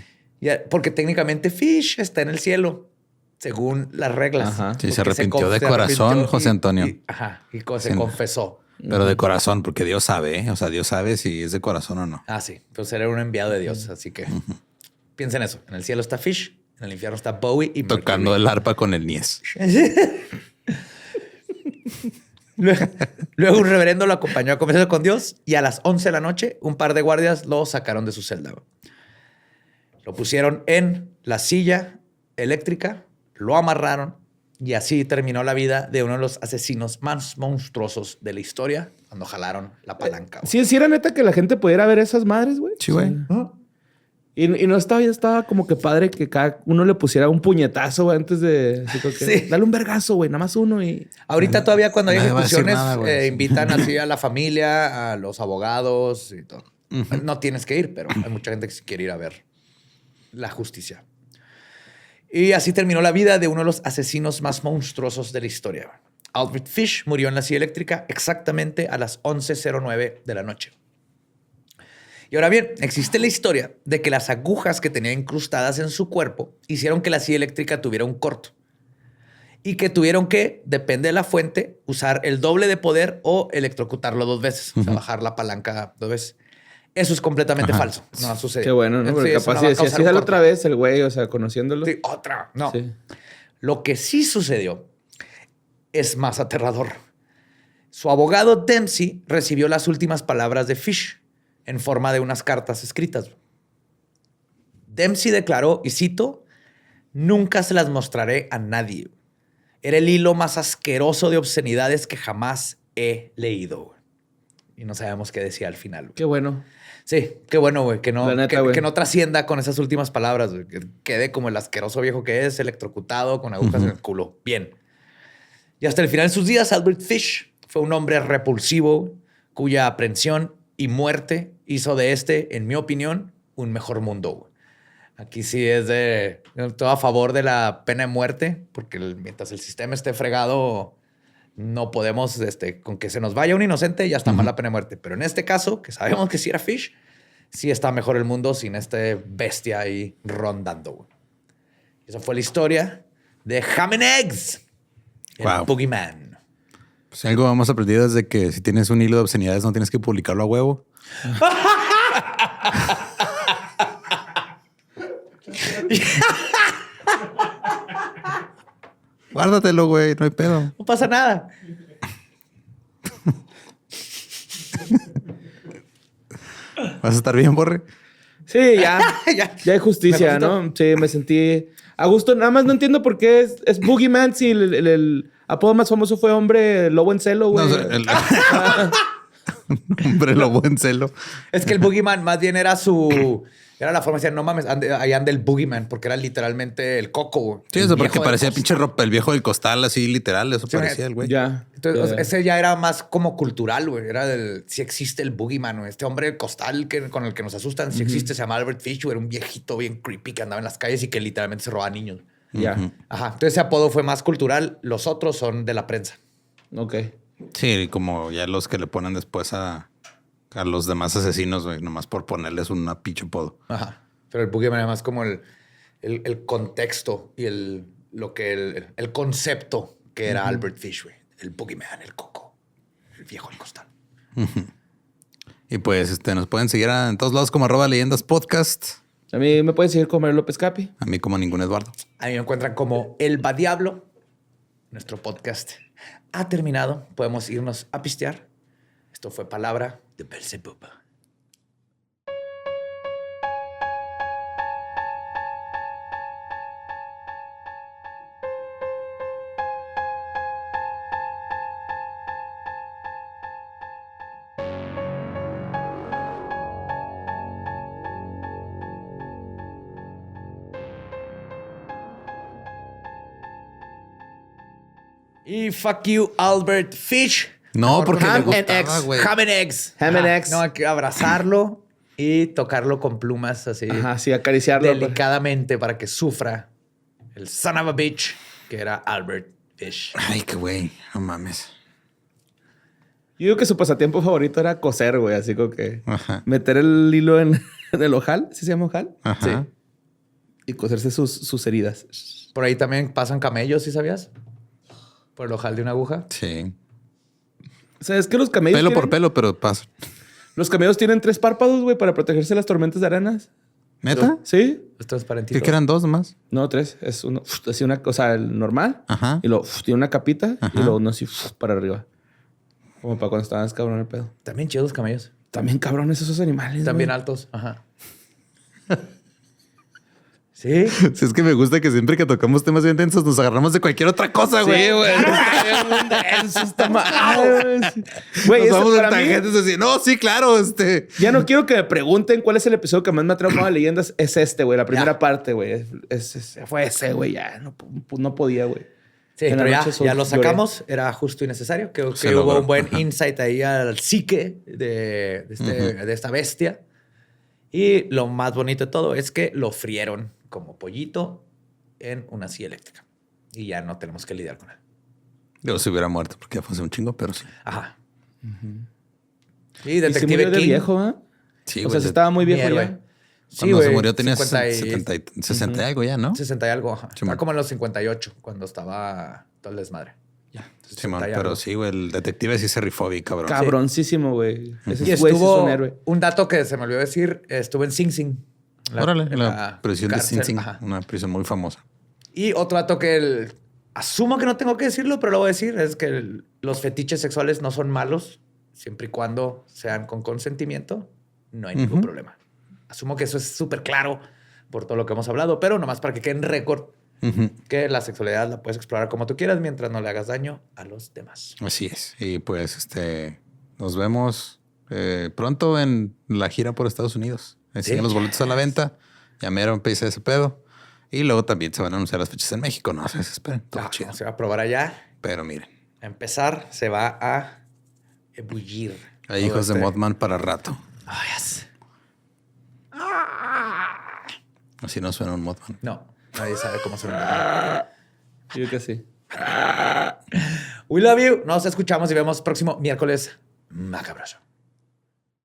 Porque técnicamente Fish está en el cielo, según las reglas. Ajá. Sí, Porque se arrepintió de corazón, José Antonio. Se confesó. Pero de corazón, porque Dios sabe, ¿eh? O sea, Dios sabe si es de corazón o no. Ah, sí. Pues era un enviado de Dios, así que piensa en eso. En el cielo está Fish, en el infierno está Bowie y Tocando Mercury. el arpa con el Nies. Luego un reverendo lo acompañó a confesarse con Dios y a las 11 de la noche un par de guardias lo sacaron de su celda. Lo pusieron en la silla eléctrica, lo amarraron y así terminó la vida de uno de los asesinos más monstruosos de la historia cuando jalaron la palanca. Güey. Sí era neta que la gente pudiera ver esas madres, güey. Sí, güey. Y no estaba como que padre que cada uno le pusiera un puñetazo, güey, antes de... así como que, Sí. dale un vergazo, güey, nada más uno y... Ahorita todavía cuando hay Nadie va a decir ejecuciones nada, güey. invitan así a la familia, a los abogados y todo. No tienes que ir, pero hay mucha gente que sí quiere ir a ver la justicia. Y así terminó la vida de uno de los asesinos más monstruosos de la historia. Albert Fish murió en la silla eléctrica exactamente a las 11:09 de la noche. Y ahora bien, existe la historia de que las agujas que tenía incrustadas en su cuerpo hicieron que la silla eléctrica tuviera un corto. Y que tuvieron que, depende de la fuente, usar el doble de poder o electrocutarlo 2 veces. O sea, bajar la palanca 2 veces. Eso es completamente falso. No sucede. Qué bueno, ¿no? Porque capaz si decía, sí, dale otra vez el güey, o sea, conociéndolo. Sí, otra. No. Sí. Lo que sí sucedió es más aterrador. Su abogado Dempsey recibió las últimas palabras de Fish en forma de unas cartas escritas. Dempsey declaró, y cito, nunca se las mostraré a nadie. Era el hilo más asqueroso de obscenidades que jamás he leído. Y no sabemos qué decía al final. Qué bueno. Sí, qué bueno, güey. Que no, La neta, güey. que no trascienda con esas últimas palabras. Güey. Que quede como el asqueroso viejo que es, electrocutado con agujas en el culo. Bien. Y hasta el final de sus días, Albert Fish fue un hombre repulsivo cuya aprehensión y muerte hizo de este, en mi opinión, un mejor mundo. Güey. Aquí sí es de todo a favor de la pena de muerte, porque mientras el sistema esté fregado, no podemos, con que se nos vaya un inocente, ya está mal la pena de muerte. Pero en este caso, que sabemos que sí era Fish, sí está mejor el mundo sin este bestia ahí rondando, güey. Esa fue la historia de Ham and Eggs, el Wow. Boogeyman. Pues algo hemos aprendido es de que si tienes un hilo de obscenidades no tienes que publicarlo a huevo. Guárdatelo, güey, no hay pedo. No pasa nada. ¿Vas a estar bien, Borre? Sí, ya. Ya. Ya hay justicia, ¿Me ¿no? Sí, me sentí a gusto. Nada más no entiendo por qué es Boogeyman si el apodo más famoso fue Hombre Lobo en Celo, güey. No, hombre lobo en celo. Es que el Boogeyman más bien era era la forma de decir, no mames, ahí anda el Boogeyman, porque era literalmente el coco, güey. Sí, El eso porque viejo del parecía costal. pinche ropa, el viejo del costal, así literal, eso Sí, parecía el güey. Ya. Entonces, Ya, o sea, ya. ese ya era más como cultural, güey. Era si existe el Boogeyman, güey. Este hombre costal con el que nos asustan, si existe, se llama Albert Fish, güey. Era un viejito bien creepy que andaba en las calles y que literalmente se robaba niños. Ya. Ajá. Entonces ese apodo fue más cultural. Los otros son de la prensa. Ok. Sí, como ya los que le ponen después a los demás asesinos, güey, nomás por ponerles una pinche apodo. Ajá. Pero el Boogeyman era más como el contexto y el concepto que era Albert Fish, güey. El Boogeyman, el coco, el viejo del costal. Y pues nos pueden seguir en todos lados como @leyendaspodcast. A mí me pueden seguir como López Capi. A mí como ningún Eduardo. A mí me encuentran como El Badiablo. Nuestro podcast ha terminado. Podemos irnos a pistear. Esto fue Palabra de Belzebub. Y fuck you, Albert Fish. No, porque Ham le and gustaba, eggs. güey. Ham and eggs. Ham and Ajá. eggs. No, hay que abrazarlo y tocarlo con plumas así. Ajá, sí, acariciarlo. Delicadamente para que sufra el son of a bitch que era Albert Fish. Ay, qué güey. No mames. Yo digo que su pasatiempo favorito era coser, güey. Así como que Ajá. meter el hilo en el ojal. ¿Sí se llama ojal? Ajá. Sí. Y coserse sus heridas. Por ahí también pasan camellos, ¿sí sabías? Por el ojal de una aguja. Sí. O sea, es que los camellos. Pelo por tienen- pelo, pero pasa. Los camellos tienen 3 párpados, güey, para protegerse de las tormentas de arenas. ¿Neta? ¿Sí? Es transparentito. ¿Qué que eran 2 nomás? No, 3. Es uno, así una cosa, el normal. Ajá. Y luego tiene una capita Ajá. y luego uno así para arriba. Como para cuando estabas cabrón el pedo. También chidos los camellos. También cabrones esos animales. También güey. altos. Ajá. Sí. Si es que me gusta que siempre que tocamos temas bien densos nos agarramos de cualquier otra cosa, güey. Sí, güey. Eso está mal, güey. Güey, Nos eso vamos en para mí, tangentes así. No, sí, claro, ya no quiero que me pregunten cuál es el episodio que más me ha traumado de leyendas. Es este, güey. La primera Ya. parte, güey. Fue ese, güey. Ya no podía, güey. Sí, En la pero ya, noche ya lo lloré. sacamos. Era justo y necesario. Creo Se que hubo logró. un buen Ajá. insight ahí al psique de esta bestia. Y lo más bonito de todo es que lo frieron como pollito en una silla eléctrica. Y ya no tenemos que lidiar con él. Yo se hubiera muerto porque ya fue hace un chingo, pero sí. Ajá. Y Y se Detective murió de King. viejo, ¿ah? Sí, O güey. sea, se estaba muy mi viejo héroe. ya. Sí, Cuando se güey, murió tenía 50 y- 60 y algo ya, ¿no? 60 y algo. Ajá. Simón. Estaba como en los 58 cuando estaba todo el desmadre. Ya. Simón, 60 y pero algo. sí, güey. El detective sí se rifó bien, cabrón. Cabroncísimo, güey. Ese Y güey sí es estuvo un héroe. un dato que se me olvidó decir. Estuvo en Sing Sing. Órale, en la prisión de cárcel, Sing Sing. ajá. Una prisión muy famosa. Y otro dato que asumo que no tengo que decirlo, pero lo voy a decir, es que los fetiches sexuales no son malos siempre y cuando sean con consentimiento. No hay ningún Ujú. problema. Asumo que eso es súper claro por todo lo que hemos hablado, pero nomás para que quede en récord Ujú. que la sexualidad la puedes explorar como tú quieras mientras no le hagas daño a los demás. Así es. Y pues, nos vemos pronto en la gira por Estados Unidos. Siguen Sí. los boletos a la venta. Ya mero empieza ese pedo. Y luego también se van a anunciar las fechas en México. No se desesperen. Todo Ah, chido. se va a probar allá. Pero miren, A empezar, se va a ebullir. hay todo hijos de este- Mothman para rato. Oh, yes. Así no suena un Mothman. No, nadie sabe cómo suena. Yo que sí. We love you. Nos escuchamos y vemos próximo miércoles macabroso.